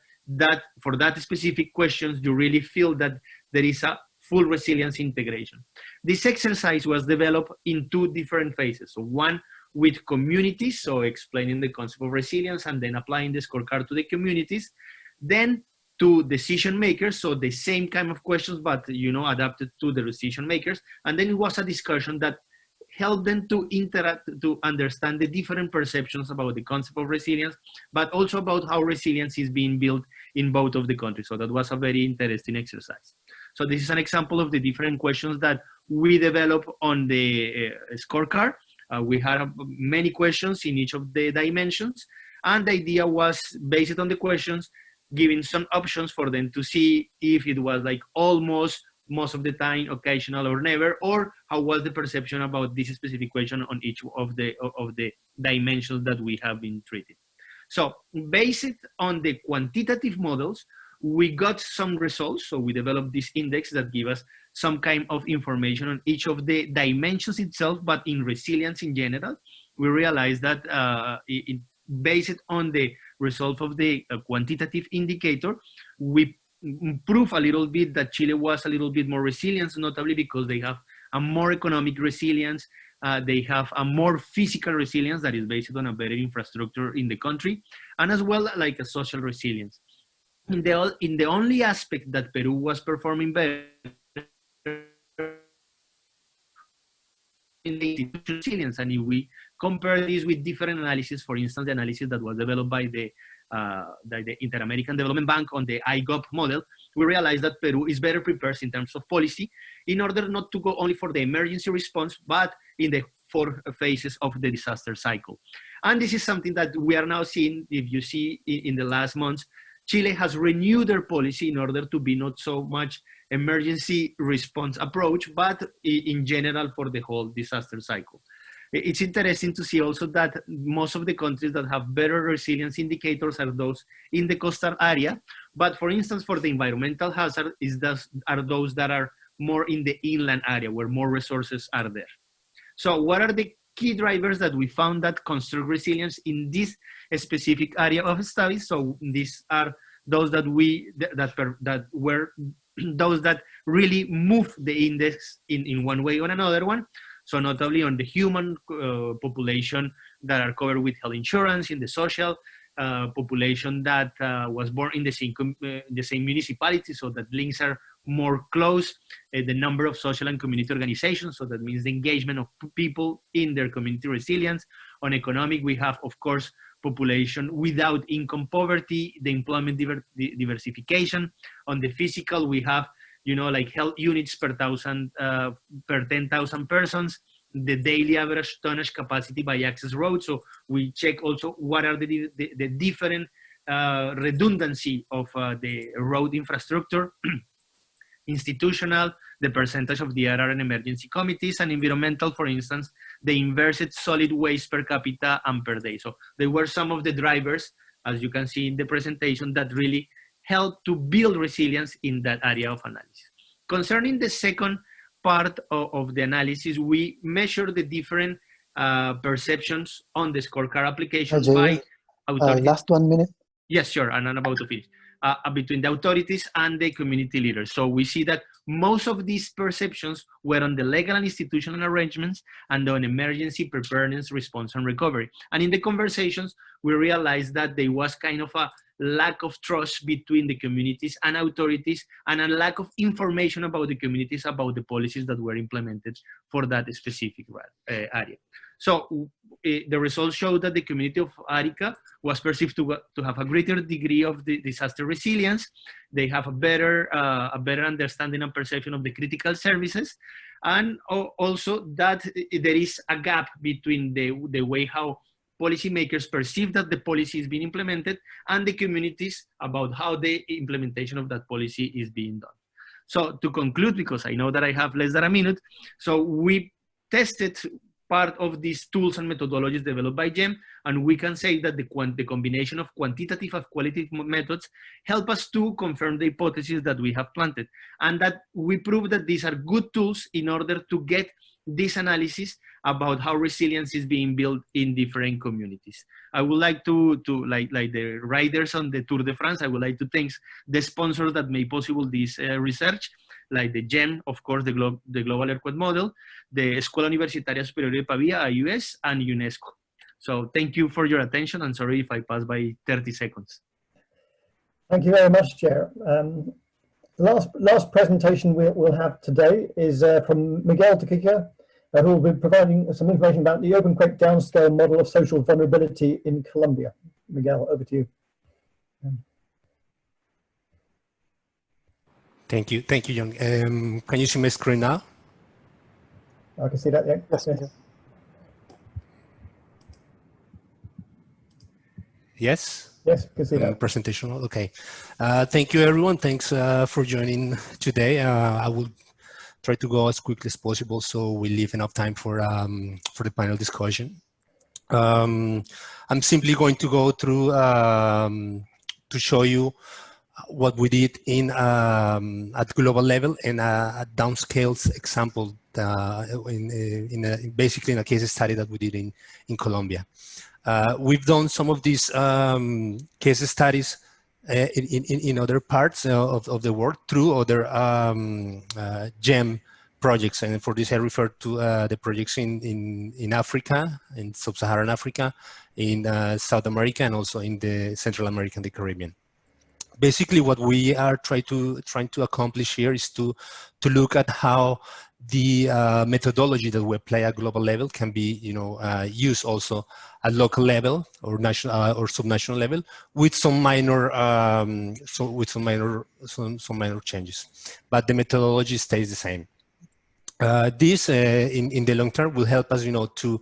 for that specific questions, you really feel that there is a full resilience integration. This exercise was developed in 2 different phases. So one with communities, so explaining the concept of resilience and then applying the scorecard to the communities, then to decision makers, so the same kind of questions, but adapted to the decision makers. And then it was a discussion that helped them to interact, to understand the different perceptions about the concept of resilience, but also about how resilience is being built in both of the countries. So that was a very interesting exercise. So this is an example of the different questions that we developed on the scorecard. We had many questions in each of the dimensions, and the idea was, based on the questions, giving some options for them to see if it was like almost, most of the time, occasional, or never, or how was the perception about this specific question on each of the dimensions that we have been treating. So based on the quantitative models, we got some results. So we developed this index that give us some kind of information on each of the dimensions itself, but in resilience in general. We realized that based on the result of the quantitative indicator, we prove a little bit that Chile was a little bit more resilient, notably because they have a more economic resilience, they have a more physical resilience that is based on a better infrastructure in the country, and as well like a social resilience. In the only aspect that Peru was performing better in the institutional resilience, and if we compare this with different analysis, for instance, the analysis that was developed by the Inter-American Development Bank on the IGOP model, we realized that Peru is better prepared in terms of policy in order not to go only for the emergency response, but in the 4 phases of the disaster cycle. And this is something that we are now seeing. If you see in the last months, Chile has renewed their policy in order to be not so much emergency response approach, but in general for the whole disaster cycle. It's interesting to see also that most of the countries that have better resilience indicators are those in the coastal area. But for instance, for the environmental hazard, are those that are more in the inland area where more resources are there. So what are the key drivers that we found that construct resilience in this specific area of study? So these are those that were those that really move the index in one way or another one. So notably on the human population that are covered with health insurance, in the social population that was born in the same municipality, so that links are more close, the number of social and community organizations, so that means the engagement of people in their community resilience. On economic, we have, of course, population without income poverty, the employment diversification. On the physical, we have like health units per 10,000 persons, the daily average tonnage capacity by access road. So we check also what are the different redundancy of the road infrastructure, institutional, the percentage of DRR and emergency committees, and environmental, for instance, the inversed solid waste per capita and per day. So there were some of the drivers, as you can see in the presentation, that really help to build resilience in that area of analysis. Concerning the second part of the analysis, we measure the different perceptions on the scorecard applications by authorities. Last 1 minute. Yes, sure, and I'm about to finish. Between the authorities and the community leaders. So we see that most of these perceptions were on the legal and institutional arrangements and on emergency preparedness, response, and recovery. And in the conversations, we realized that there was kind of a lack of trust between the communities and authorities, and a lack of information about the communities about the policies that were implemented for that specific area. So the results show that the community of Arica was perceived to have a greater degree of the disaster resilience. They have a better understanding and perception of the critical services, and also that there is a gap between the way how policymakers perceive that the policy is being implemented and the communities about how the implementation of that policy is being done. So to conclude, because I know that I have less than a minute, so we tested part of these tools and methodologies developed by GEM, and we can say that the combination of quantitative and qualitative methods help us to confirm the hypothesis that we have planted, and that we prove that these are good tools in order to get this analysis about how resilience is being built in different communities. I would like to like the riders on the Tour de France, I would like to thank the sponsors that made possible this research, like the GEM, of course, the Global Earthquake Model, the Escuela Universitaria Superior de Pavia, IUS, and UNESCO. So thank you for your attention, and sorry if I passed by 30 seconds. Thank you very much, Chair. The last presentation we'll have today is from Miguel Tequica, who will be providing some information about the OpenQuake downscale model of social vulnerability in Colombia. Miguel, over to you. Thank you, John. Can you see my screen now? I can see that, yeah. Yes. Yes? Yes, can see that. Presentation, okay. Thank you, everyone. Thanks for joining today. I will try to go as quickly as possible so we leave enough time for the panel discussion. I'm simply going to go through to show you what we did in at global level and a downscales example basically in a case study that we did in Colombia. We've done some of these case studies in other parts of the world through other GEM projects, and for this I refer to the projects in Africa, in sub-Saharan Africa, in South America, and also in the Central America and the Caribbean. Basically, what we are trying to accomplish here is to look at how the methodology that we apply at global level can be, used also at local level or national or subnational level with some minor changes, but the methodology stays the same. This in the long term will help us, to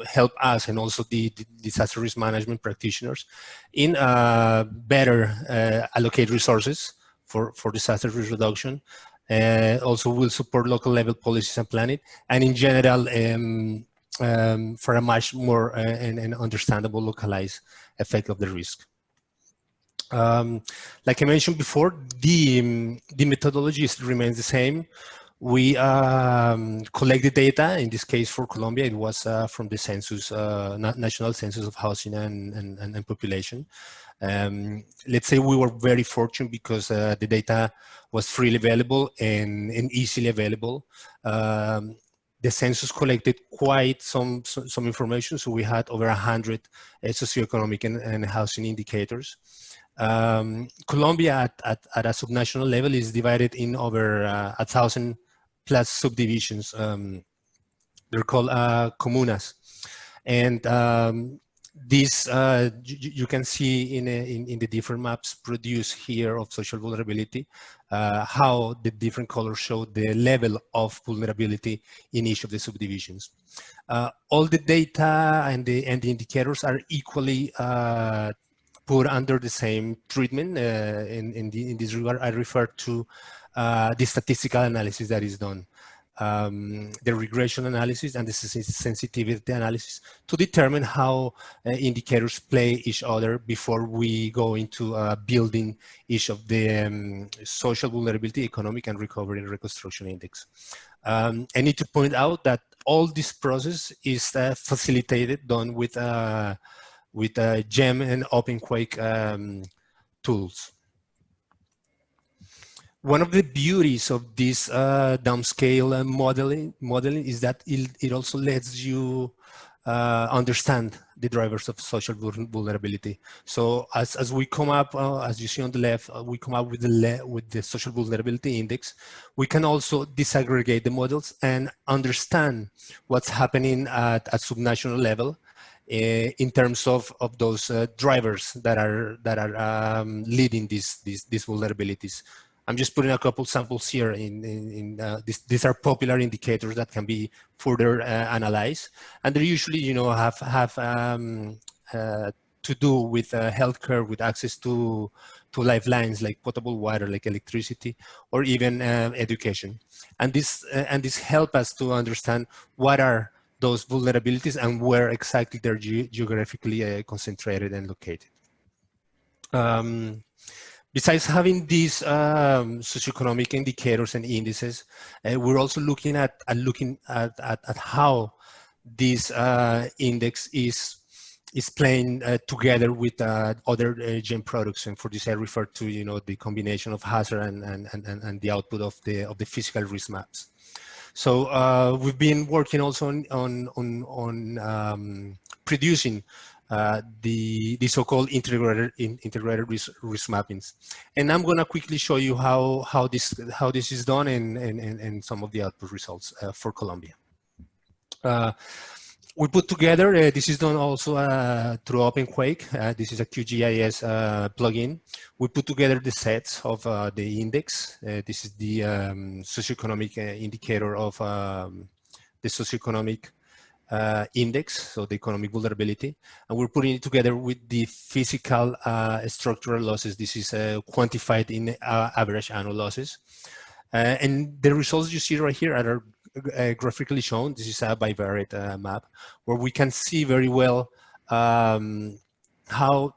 help us and also the disaster risk management practitioners in better allocate resources for disaster risk reduction. Also will support local level policies and planning, and in general for a much more and understandable localized effect of the risk. Like I mentioned before, the methodology remains the same. We collect the data. In this case, for Colombia, it was from the census, national census of housing and population. Let's say we were very fortunate because the data was freely available and easily available. The census collected quite some information, so we had over 100 socioeconomic and housing indicators. Colombia at a subnational level is divided in over 1,000 plus subdivisions. They're called comunas, and this you can see in the different maps produced here of social vulnerability, how the different colors show the level of vulnerability in each of the subdivisions. All the data and the indicators are equally put under the same treatment. In this regard, I refer to the statistical analysis that is done, the regression analysis and the sensitivity analysis to determine how indicators play each other before we go into building each of the social vulnerability, economic, and recovery and reconstruction index. I need to point out that all this process is facilitated, done with GEM and OpenQuake tools. One of the beauties of this downscale modeling is that it also lets you understand the drivers of social vulnerability. So as we come up, as you see on the left, we come up with the social vulnerability index. We can also disaggregate the models and understand what's happening at subnational level in terms of those drivers that are leading these vulnerabilities. I'm just putting a couple samples here. These are popular indicators that can be further analyzed, and they usually, have to do with healthcare, with access to lifelines like potable water, like electricity, or even education. And this help us to understand what are those vulnerabilities and where exactly they're geographically concentrated and located. Besides having these socioeconomic indicators and indices, we're also looking at how this index is playing together with other GEM products, and for this I refer to the combination of hazard and the output of the physical risk maps. So we've been working also on producing the so-called integrated risk mappings, and I'm going to quickly show you how this is done and some of the output results for Colombia. We put together, this is done also through Quake. This is a QGIS plugin. We put together the sets of the index. This is the socioeconomic indicator of the socioeconomic index, so the economic vulnerability. And we're putting it together with the physical structural losses. This is quantified in average annual losses. And the results you see right here are graphically shown. This is a bivariate map where we can see very well how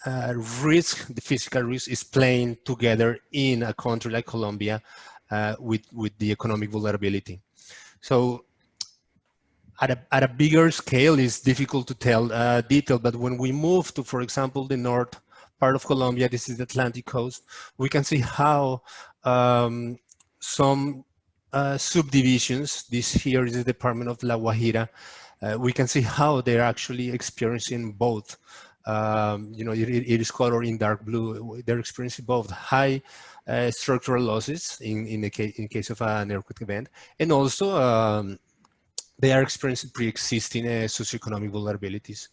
the physical risk is playing together in a country like Colombia with the economic vulnerability. So at a bigger scale, it's difficult to tell detail, but when we move to, for example, the north part of Colombia, this is the Atlantic coast, we can see how some subdivisions, this here is the department of La Guajira, we can see how they're actually experiencing both. It is colored in dark blue. They're experiencing both high structural losses in case of an earthquake event, and also they are experiencing pre-existing socioeconomic vulnerabilities.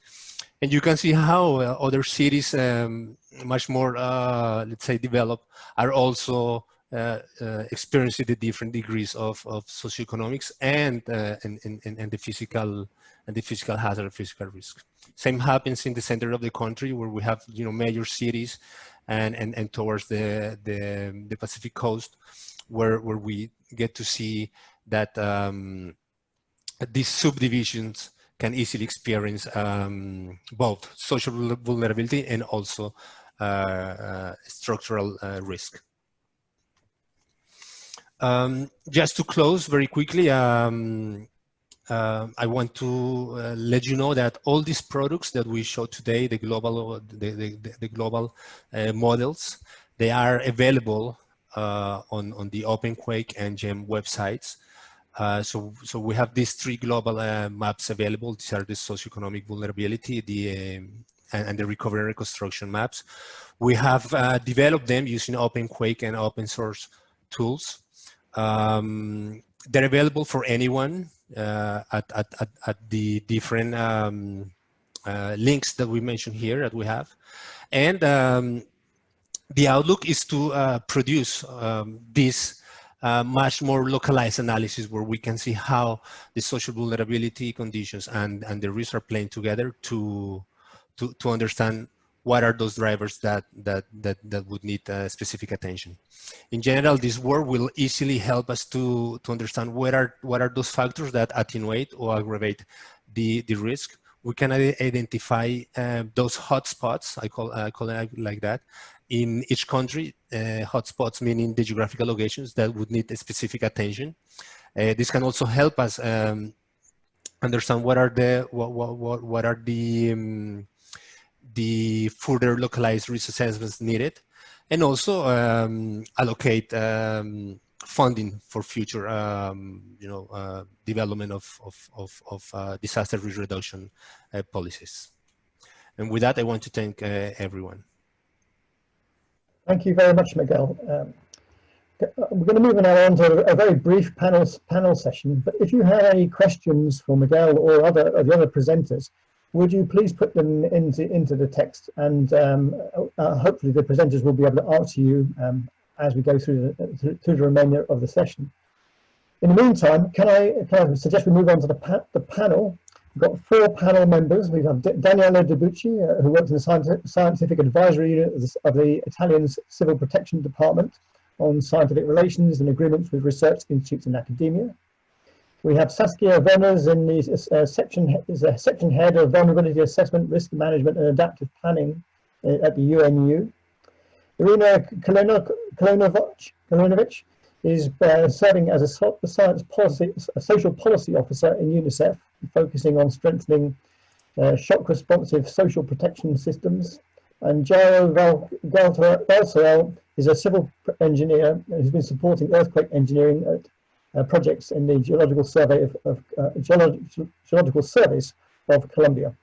And you can see how other cities, much more, let's say, developed, are also experiencing the different degrees of socioeconomics and the physical hazard, physical risk. Same happens in the center of the country, where we have major cities, and towards the Pacific coast, where we get to see that these subdivisions can easily experience both social vulnerability and also structural risk. Just to close very quickly, I want to let you know that all these products that we showed today, the global models, they are available on the Quake and GEM websites. So we have these three global maps available. These are the socioeconomic vulnerability, and the recovery and reconstruction maps. We have developed them using Quake and open source tools. They're available for anyone at the different links that we mentioned here that we have. And the outlook is to produce this much more localized analysis, where we can see how the social vulnerability conditions and the risks are playing together to understand what are those drivers that would need specific attention. In general, this work will easily help us to understand what are those factors that attenuate or aggravate the risk. We can identify those hotspots, I call it like that, in each country. Hotspots meaning the geographical locations that would need a specific attention. This can also help us understand what are the further localized risk assessments needed, and also allocate funding for future development of disaster risk reduction policies. And with that, I want to thank everyone. Thank you very much, Miguel. We're going to move now on to a very brief panel session, but if you have any questions for Miguel or the other presenters, would you please put them into the text, and hopefully the presenters will be able to answer you as we go through the remainder of the session. In the meantime, can I suggest we move on to the panel? We've got 4 panel members. We have Daniela Debucci, who works in the Scientific Advisory Unit of the Italian Civil Protection Department on scientific relations and agreements with research institutes and academia. We have Saskia Voners in the section head of Vulnerability Assessment, Risk Management and Adaptive Planning at the UNU. Irina Kolonovich is serving as a social policy officer in UNICEF, focusing on strengthening shock responsive social protection systems. And Jairo Valsarel is a civil engineer who's been supporting earthquake engineering projects in the Geological Survey Geological Service of Colombia.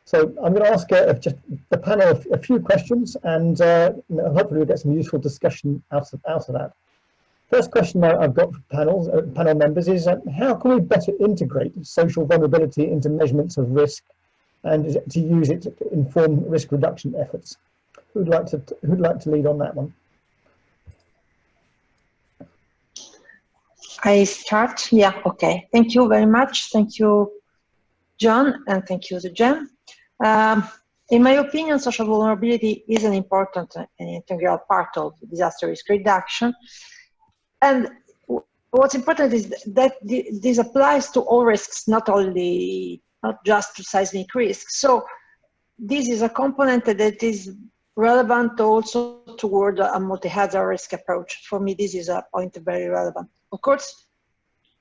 So I'm going to ask just the panel a few questions, and hopefully we'll get some useful discussion out of that. First question I've got for panel members is how can we better integrate social vulnerability into measurements of risk and to use it to inform risk reduction efforts? Who'd like to lead on that one? I start. Yeah. Okay. Thank you very much. Thank you, John, and thank you to Jem. In my opinion, social vulnerability is an important and integral part of disaster risk reduction. And what's important is that this applies to all risks, not just to seismic risks. So this is a component that is relevant also toward a multi-hazard risk approach. For me, this is a point very relevant. Of course,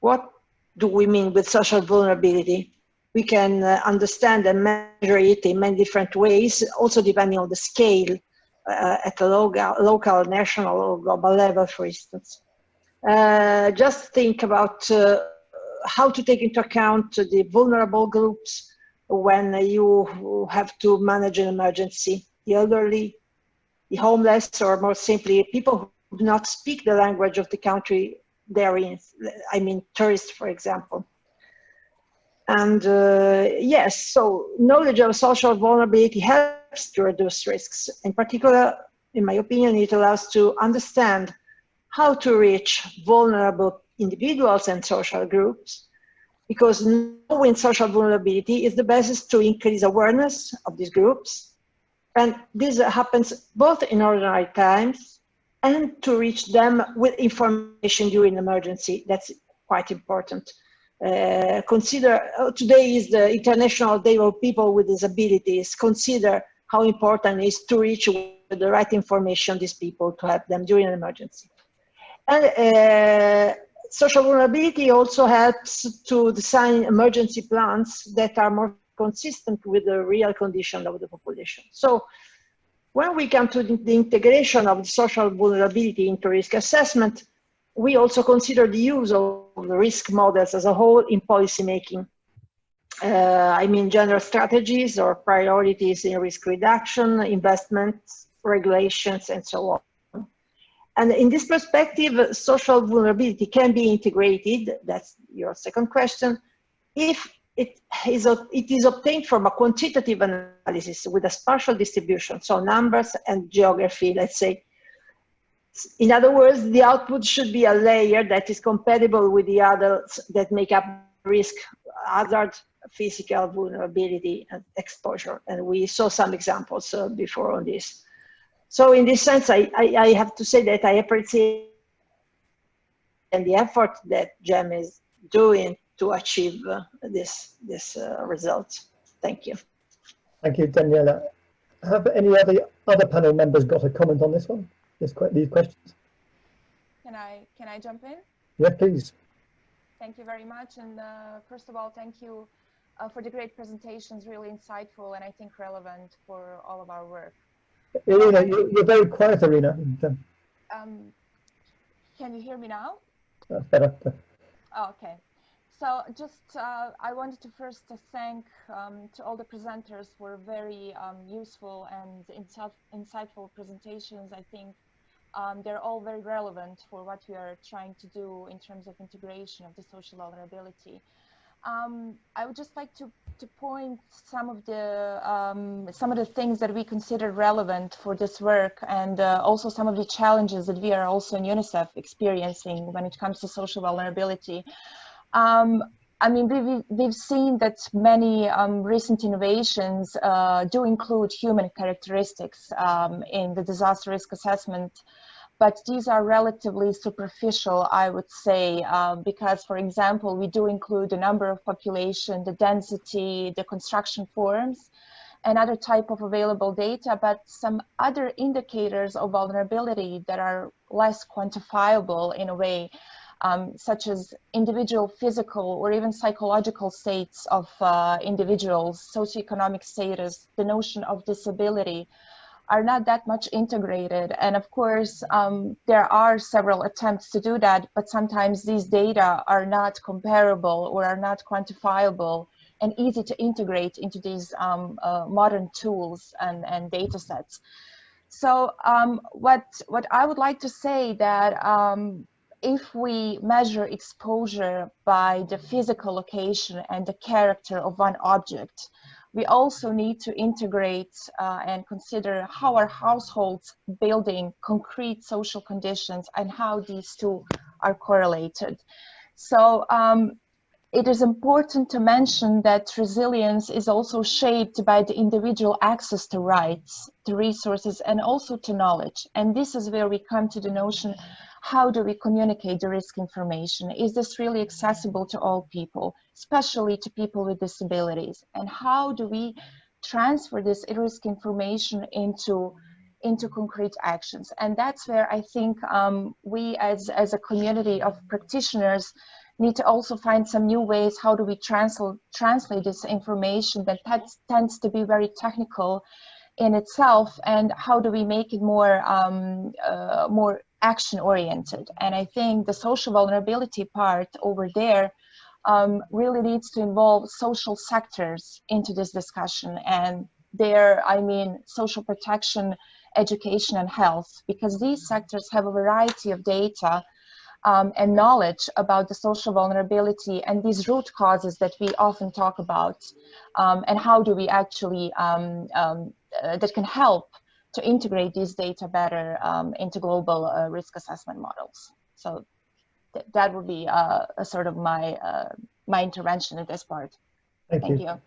what do we mean with social vulnerability? We can understand and measure it in many different ways, also depending on the scale at a local, national, or global level, for instance. Just think about how to take into account the vulnerable groups when you have to manage an emergency. The elderly, the homeless, or more simply, people who do not speak the language of the country they're in. I mean, tourists, for example. And yes, so knowledge of social vulnerability helps to reduce risks. In particular, in my opinion, it allows to understand how to reach vulnerable individuals and social groups, because knowing social vulnerability is the basis to increase awareness of these groups. And this happens both in ordinary times and to reach them with information during emergency. That's quite important. Consider today is the International Day of People with Disabilities. Consider how important it is to reach with the right information these people to help them during an emergency. And social vulnerability also helps to design emergency plans that are more consistent with the real condition of the population. So when we come to the integration of the social vulnerability into risk assessment, we also consider the use of the risk models as a whole in policymaking. I mean, general strategies or priorities in risk reduction, investments, regulations, and so on. And in this perspective, social vulnerability can be integrated, that's your second question, if it is obtained from a quantitative analysis with a spatial distribution, so numbers and geography, let's say. In other words, the output should be a layer that is compatible with the others that make up risk, hazard, physical vulnerability, and exposure. And we saw some examples before on this. So in this sense, I have to say that I appreciate the effort that GEM is doing to achieve this result. Thank you. Thank you, Daniela. Have any other panel members got a comment on this one? These questions? Can I jump in? Yeah, please. Thank you very much. And first of all, thank you for the great presentations, really insightful and I think relevant for all of our work. Irina, you're very quiet, Irina. Can you hear me now? That's better. Oh, okay. So just I wanted to first thank to all the presenters for very useful and insightful presentations. I think they're all very relevant for what we are trying to do in terms of integration of the social vulnerability. I would just like to point some of the things that we consider relevant for this work, and also some of the challenges that we are also in UNICEF experiencing when it comes to social vulnerability. I mean, we've seen that many recent innovations do include human characteristics in the disaster risk assessment, but these are relatively superficial, I would say, because, for example, we do include the number of population, the density, the construction forms, another type of available data, but some other indicators of vulnerability that are less quantifiable in a way, such as individual physical or even psychological states of individuals, socioeconomic status, the notion of disability, are not that much integrated. And of course, there are several attempts to do that, but sometimes these data are not comparable or are not quantifiable and easy to integrate into these modern tools and data sets. So what I would like to say that if we measure exposure by the physical location and the character of one object, we also need to integrate and consider how our households building concrete social conditions and how these two are correlated. So it is important to mention that resilience is also shaped by the individual access to rights, to resources, and also to knowledge. And this is where we come to the notion, how do we communicate the risk information? Is this really accessible to all people, especially to people with disabilities? And how do we transfer this risk information into concrete actions? And that's where I think we as a community of practitioners need to also find some new ways. How do we translate this information that tends to be very technical in itself, and how do we make it more more action oriented? And I think the social vulnerability part over there really needs to involve social sectors into this discussion, and there I mean social protection, education, and health, because these sectors have a variety of data and knowledge about the social vulnerability and these root causes that we often talk about, and how do we actually that can help to integrate these data better into global risk assessment models. So that would be a sort of my my intervention in this part. Thank you.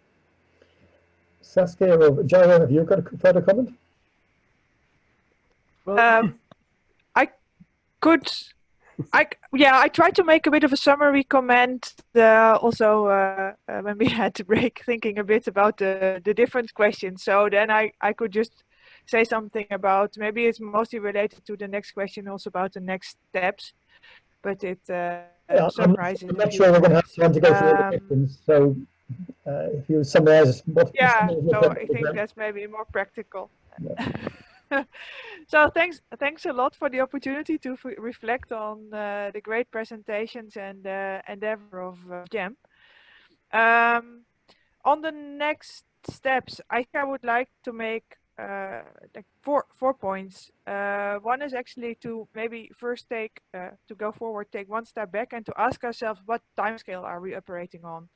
Saskia or Jairo, have you got a further comment? Well, I tried to make a bit of a summary comment also when we had to break, thinking a bit about the different questions. So then I could just say something about, maybe it's mostly related to the next question, also about the next steps, but it summarizes. I'm not sure we're going to have time to go through all the questions. So if you summarize what. Yeah, so I think that's maybe more practical. Yeah. So thanks a lot for the opportunity to reflect on the great presentations and endeavor of GEM. On the next steps, I think I would like to make like four points. One is actually to maybe first take one step back and to ask ourselves, what timescale are we operating on?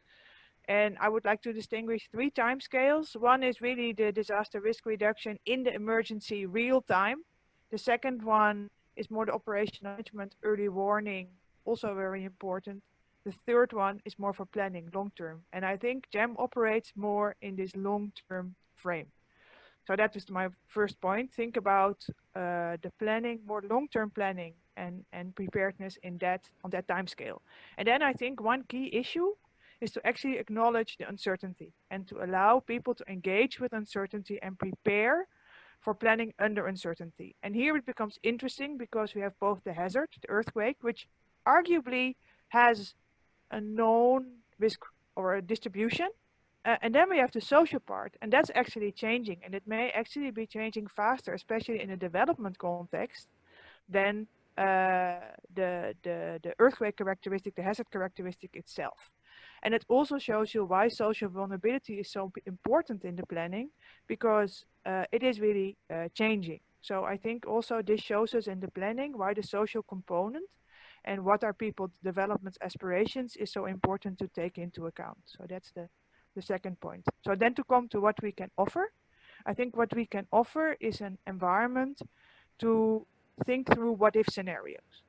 And I would like to distinguish 3 timescales. One is really the disaster risk reduction in the emergency real time. The second one is more the operational management, early warning, also very important. The third one is more for planning, long term. And I think GEM operates more in this long term frame. So that is my first point. Think about the planning, more long term planning and preparedness on that timescale. And then I think one key issue is to actually acknowledge the uncertainty and to allow people to engage with uncertainty and prepare for planning under uncertainty. And here it becomes interesting because we have both the hazard, the earthquake, which arguably has a known risk or a distribution. And then we have the social part, and that's actually changing. And it may actually be changing faster, especially in a development context, than the earthquake characteristic, the hazard characteristic itself. And it also shows you why social vulnerability is so important in the planning, because it is really changing. So I think also this shows us in the planning why the social component and what are people's development aspirations is so important to take into account. So that's the second point. So then to come to what we can offer, I think what we can offer is an environment to think through what if scenarios,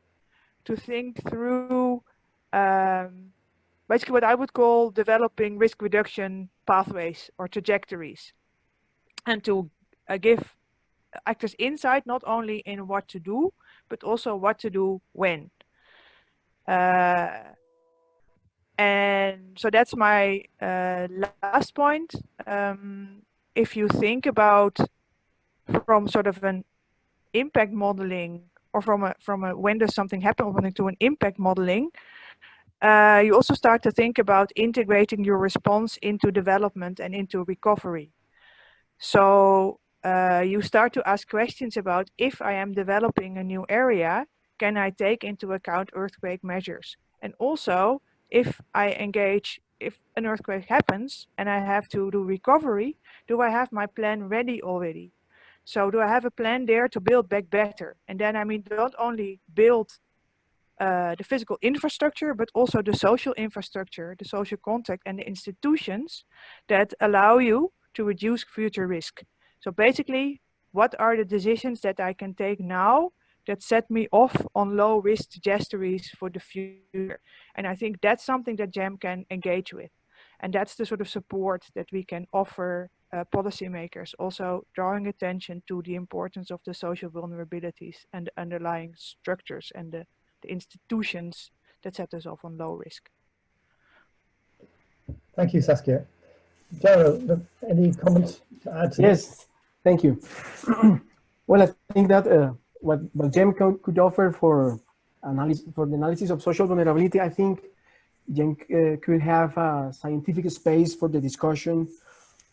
to think through basically what I would call developing risk reduction pathways or trajectories, and to give actors insight not only in what to do, but also what to do when. And so that's my last point. if you think about from sort of an impact modeling, or from a when does something happen modeling to an impact modeling, you also start to think about integrating your response into development and into recovery. So you start to ask questions about, if I am developing a new area, can I take into account earthquake measures? And also, if an earthquake happens and I have to do recovery, do I have my plan ready already? So do I have a plan there to build back better? And then, I mean, don't only build the physical infrastructure, but also the social infrastructure, the social contact, and the institutions that allow you to reduce future risk. So basically, what are the decisions that I can take now that set me off on low risk trajectories for the future? And I think that's something that GEM can engage with. And that's the sort of support that we can offer policymakers, also drawing attention to the importance of the social vulnerabilities and the underlying structures and the institutions that set us off on low risk. Thank you, Saskia. Joe, any comments to add to this? Yes, thank you. Well, I think that what GEM could offer for the analysis of social vulnerability, I think GEM could have a scientific space for the discussion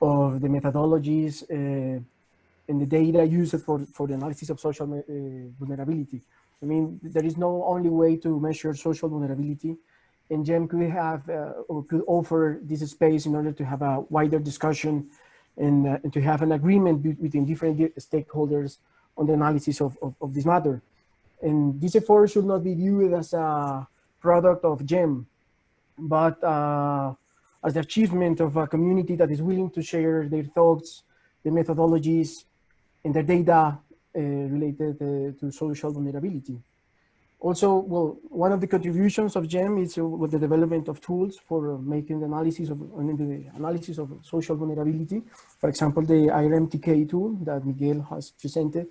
of the methodologies and the data used for the analysis of social vulnerability. I mean, there is no only way to measure social vulnerability, and GEM could have or could offer this space in order to have a wider discussion and to have an agreement between different stakeholders on the analysis of this matter. And this effort should not be viewed as a product of GEM, but as the achievement of a community that is willing to share their thoughts, their methodologies, and their data related to social vulnerability. Also, well, one of the contributions of GEM is with the development of tools for making the analysis of social vulnerability. For example, the IRMTK tool that Miguel has presented.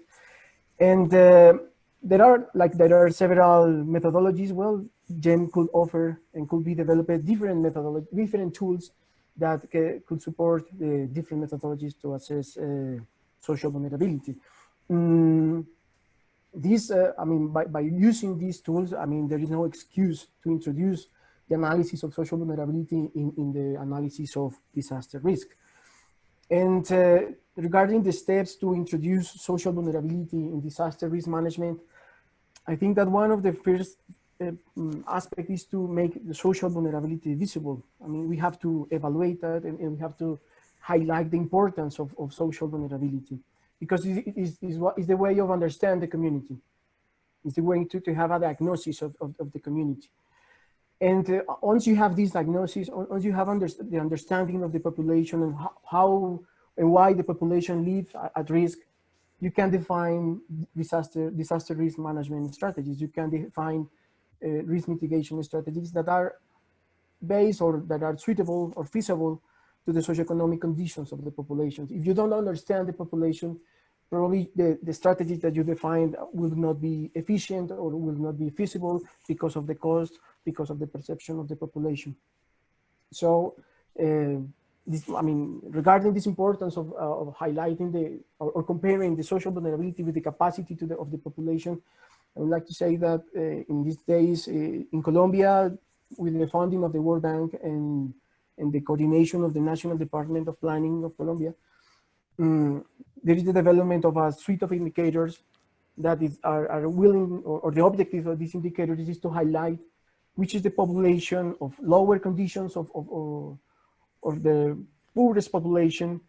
And there are several methodologies. Well, GEM could offer and could be developed different tools that could support the different methodologies to assess social vulnerability. I mean, by using these tools, I mean, there is no excuse to introduce the analysis of social vulnerability in the analysis of disaster risk. And regarding the steps to introduce social vulnerability in disaster risk management, I think that one of the first aspect is to make the social vulnerability visible. I mean, we have to evaluate that and we have to highlight the importance of social vulnerability, because it is the way of understand the community. It's the way to have a diagnosis of the community. And once you have this diagnosis, once you have the understanding of the population and how and why the population lives at risk, you can define disaster risk management strategies. You can define risk mitigation strategies that are based or that are suitable or feasible to the socioeconomic conditions of the population. If you don't understand the population, probably the strategies that you defined will not be efficient or will not be feasible because of the cost, because of the perception of the population. So, I mean, regarding this importance of highlighting or comparing the social vulnerability with the capacity of the population, I would like to say that in these days in Colombia, with the funding of the World Bank and the coordination of the National Department of Planning of Colombia, there is the development of a suite of indicators that are willing, or the objective of these indicators is to highlight which is the population of lower conditions of the poorest population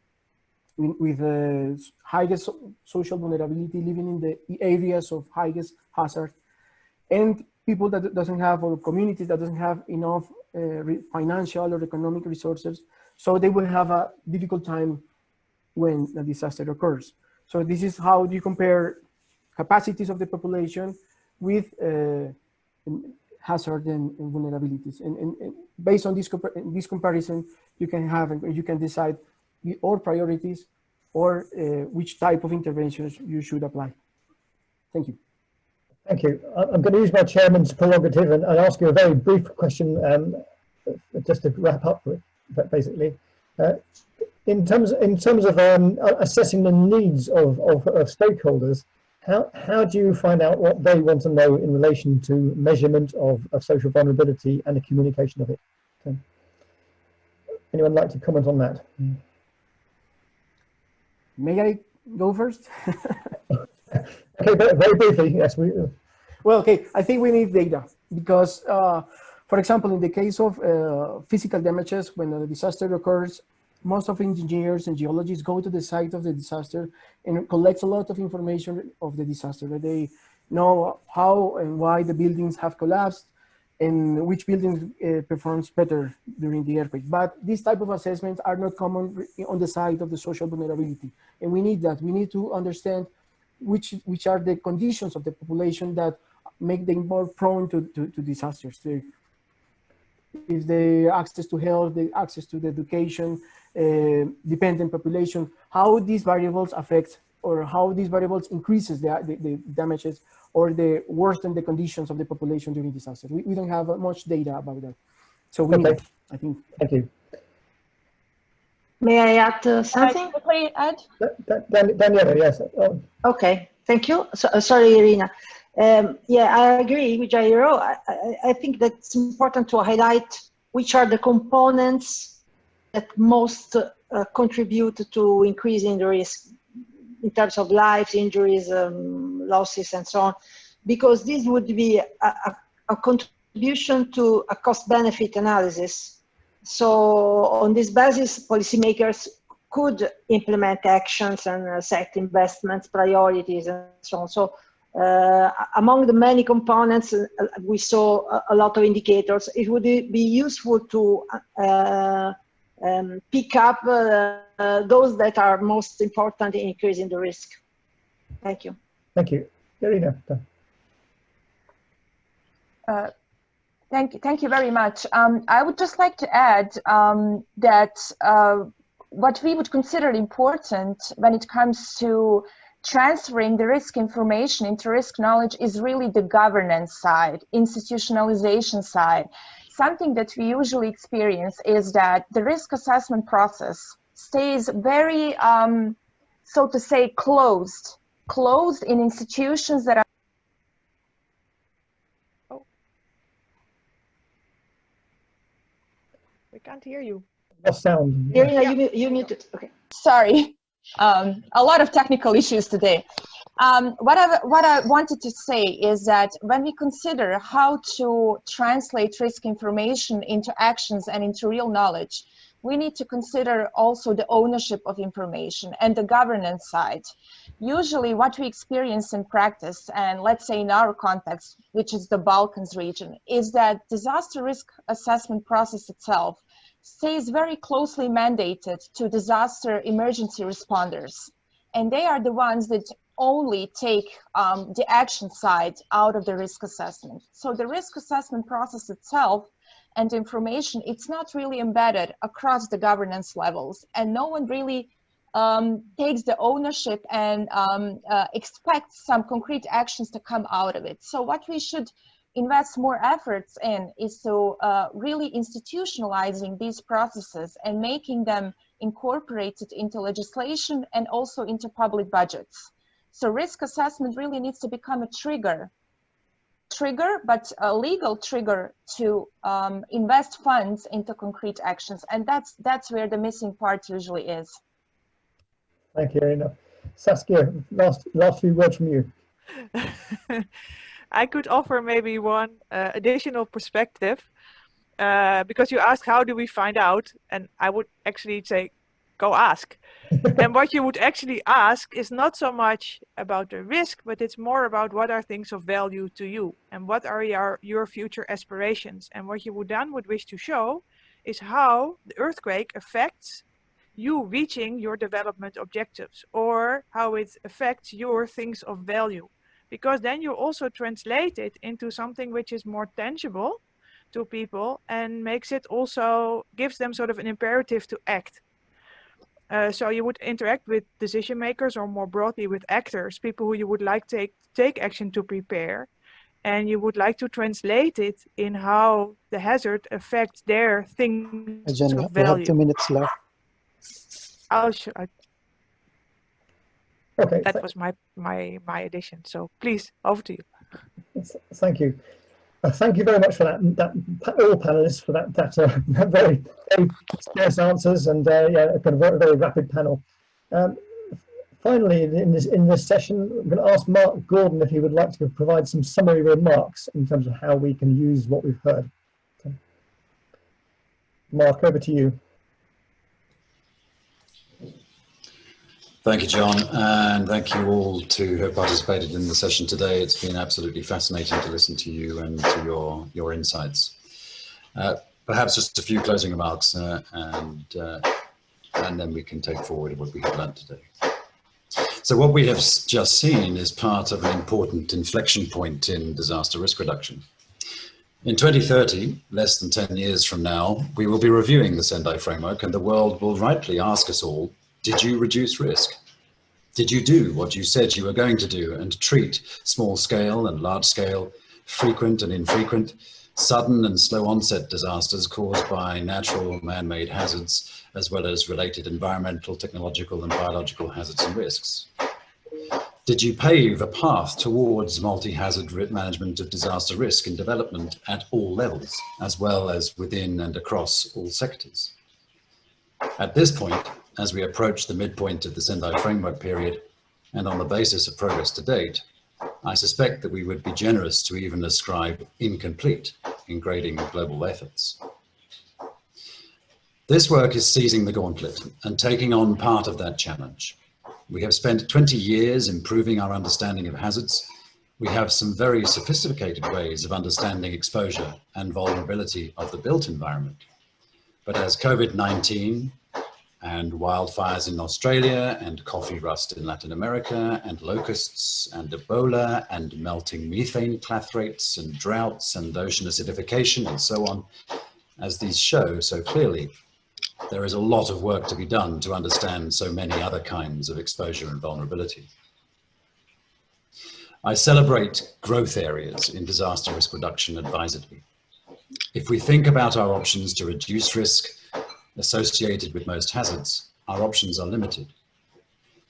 with the highest social vulnerability, living in the areas of highest hazard, and people that doesn't have, or communities that doesn't have enough financial or economic resources, so they will have a difficult time when a disaster occurs. So this is how you compare capacities of the population with hazard and vulnerabilities. And based on this comparison, you can decide or priorities or which type of interventions you should apply. Thank you. Thank you. I'm going to use my chairman's prerogative and ask you a very brief question just to wrap up with, basically. in terms of assessing the needs of stakeholders, how do you find out what they want to know in relation to measurement of social vulnerability and the communication of it? So, anyone like to comment on that? May I go first? Okay, very briefly, yes. Well, okay, I think we need data because, for example, in the case of physical damages, when a disaster occurs, most of engineers and geologists go to the site of the disaster and collect a lot of information of the disaster. They know how and why the buildings have collapsed and which building performs better during the earthquake. But these type of assessments are not common on the side of the social vulnerability. And we need that. We need to understand which are the conditions of the population that make them more prone to disasters. If the access to health, the access to the education, dependent population, how these variables affect or how these variables increases the damages or the worsen the conditions of the population during disaster. We don't have much data about that. So we need, I think. Thank you. May I add something? Quickly add? Daniela, yes. Okay, thank you. Sorry, Irina. Yeah, I agree with Jairo. I think that it's important to highlight which are the components that most contribute to increasing the risk in terms of lives, injuries, losses, and so on, because this would be a contribution to a cost-benefit analysis. So on this basis, policymakers could implement actions and set investments, priorities, and so on. So among the many components, we saw a lot of indicators. It would be useful to pick up those that are most important in increasing the risk. Thank you. Thank you. Irina. Thank you very much. I would just like to add that what we would consider important when it comes to transferring the risk information into risk knowledge is really the governance side, institutionalization side. Something that we usually experience is that the risk assessment process stays very, so to say, closed in institutions that are. Oh, we can't hear you. No sound. Irina, you muted. Okay. Sorry, a lot of technical issues today. What I wanted to say is that when we consider how to translate risk information into actions and into real knowledge, we need to consider also the ownership of information and the governance side. Usually what we experience in practice, and let's say in our context, which is the Balkans region, is that disaster risk assessment process itself stays very closely mandated to disaster emergency responders. And they are the ones that only take the action side out of the risk assessment. So the risk assessment process itself and information, it's not really embedded across the governance levels, and no one really takes the ownership and expects some concrete actions to come out of it. So what we should invest more efforts in is to really institutionalizing these processes and making them incorporated into legislation and also into public budgets. So risk assessment really needs to become a trigger, but a legal trigger to invest funds into concrete actions. And that's where the missing part usually is. Thank you, Irina. Saskia, last few words from you. I could offer maybe one additional perspective because you asked how do we find out, and I would actually say go ask. And what you would actually ask is not so much about the risk, but it's more about what are things of value to you and what are your future aspirations. And what you would then would wish to show is how the earthquake affects you reaching your development objectives, or how it affects your things of value. Because then you also translate it into something which is more tangible to people and makes it also, gives them sort of an imperative to act. So you would interact with decision makers, or more broadly with actors, people who you would like to take action to prepare. And you would like to translate it in how the hazard affects their things Jenny, of value. we have 2 minutes left. Okay. That was my addition. So please, over to you. Thank you. Thank you very much for that all panelists for that very, very scarce answers, and yeah, a very, very rapid panel. Finally, in this session, I'm going to ask Mark Gordon if he would like to provide some summary remarks in terms of how we can use what we've heard. Okay. Mark, over to you. Thank you, John, and thank you all who have participated in the session today. It's been absolutely fascinating to listen to you and to your insights. Perhaps just a few closing remarks, and then we can take forward what we have learned today. So what we have just seen is part of an important inflection point in disaster risk reduction. In 2030, less than 10 years from now, we will be reviewing the Sendai framework, and the world will rightly ask us all, did you reduce risk? Did you do what you said you were going to do and treat small scale and large scale, frequent and infrequent, sudden and slow onset disasters caused by natural or man-made hazards, as well as related environmental, technological and biological hazards and risks? Did you pave a path towards multi-hazard management of disaster risk and development at all levels, as well as within and across all sectors? At this point, as we approach the midpoint of the Sendai framework period, and on the basis of progress to date, I suspect that we would be generous to even ascribe incomplete in grading global efforts. This work is seizing the gauntlet and taking on part of that challenge. We have spent 20 years improving our understanding of hazards. We have some very sophisticated ways of understanding exposure and vulnerability of the built environment. But as COVID-19 and wildfires in Australia and coffee rust in Latin America and locusts and Ebola and melting methane clathrates and droughts and ocean acidification and so on, as these show so clearly, there is a lot of work to be done to understand so many other kinds of exposure and vulnerability. I celebrate growth areas in disaster risk reduction advisedly. If we think about our options to reduce risk associated with most hazards, our options are limited.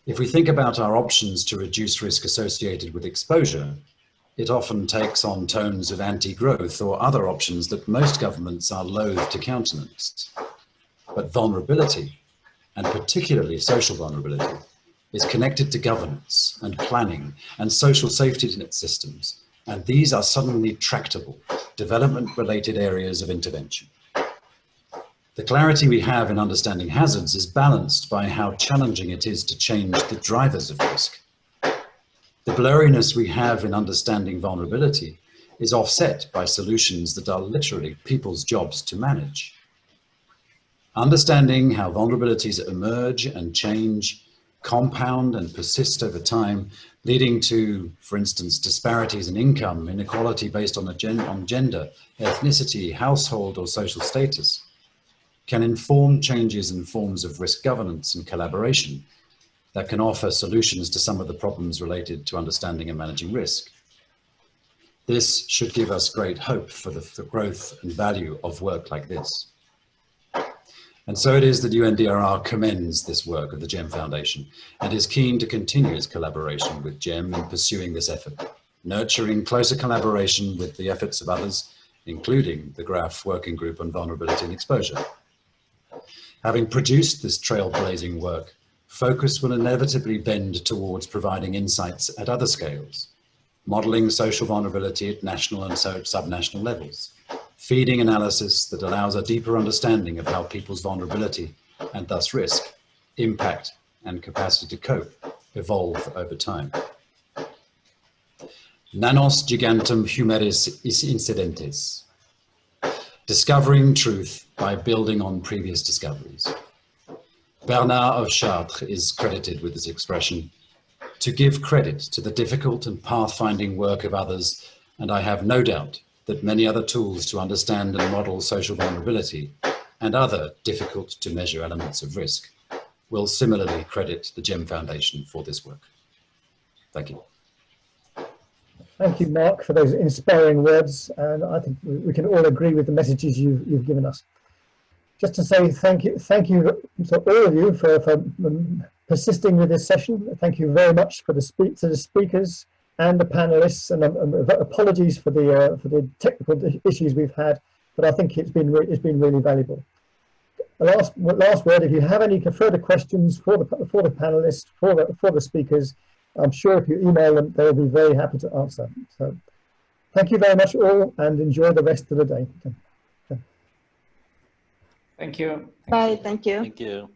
If we think about our options to reduce risk associated with exposure, it often takes on tones of anti-growth or other options that most governments are loath to countenance. But vulnerability, and particularly social vulnerability, is connected to governance and planning and social safety net systems, and these are suddenly tractable, development-related areas of intervention. The clarity we have in understanding hazards is balanced by how challenging it is to change the drivers of risk. The blurriness we have in understanding vulnerability is offset by solutions that are literally people's jobs to manage. Understanding how vulnerabilities emerge and change, compound and persist over time, leading to, for instance, disparities in income, inequality based on gender, ethnicity, household or social status, can inform changes in forms of risk governance and collaboration that can offer solutions to some of the problems related to understanding and managing risk. This should give us great hope for the growth and value of work like this. And so it is that UNDRR commends this work of the GEM Foundation and is keen to continue its collaboration with GEM in pursuing this effort, nurturing closer collaboration with the efforts of others, including the GRAF Working Group on Vulnerability and Exposure. Having produced this trailblazing work, focus will inevitably bend towards providing insights at other scales, modeling social vulnerability at national and subnational levels, feeding analysis that allows a deeper understanding of how people's vulnerability and thus risk, impact and capacity to cope evolve over time. Nanos gigantum humeris incidentes. Discovering truth by building on previous discoveries. Bernard of Chartres is credited with this expression, to give credit to the difficult and pathfinding work of others, and I have no doubt that many other tools to understand and model social vulnerability and other difficult to measure elements of risk will similarly credit the GEM Foundation for this work. Thank you. Thank you, Mark, for those inspiring words, and I think we can all agree with the messages you've given us. just to say thank you to all of you for persisting with this session. Thank you very much for to the speakers and the panelists, and apologies for the technical issues we've had, but I think it's been really valuable. The last word: if you have any further questions for the panelists, for the speakers, I'm sure if you email them, they'll be very happy to answer. So, thank you very much all, and enjoy the rest of the day. Thank you. Bye. Thank you. Thank you.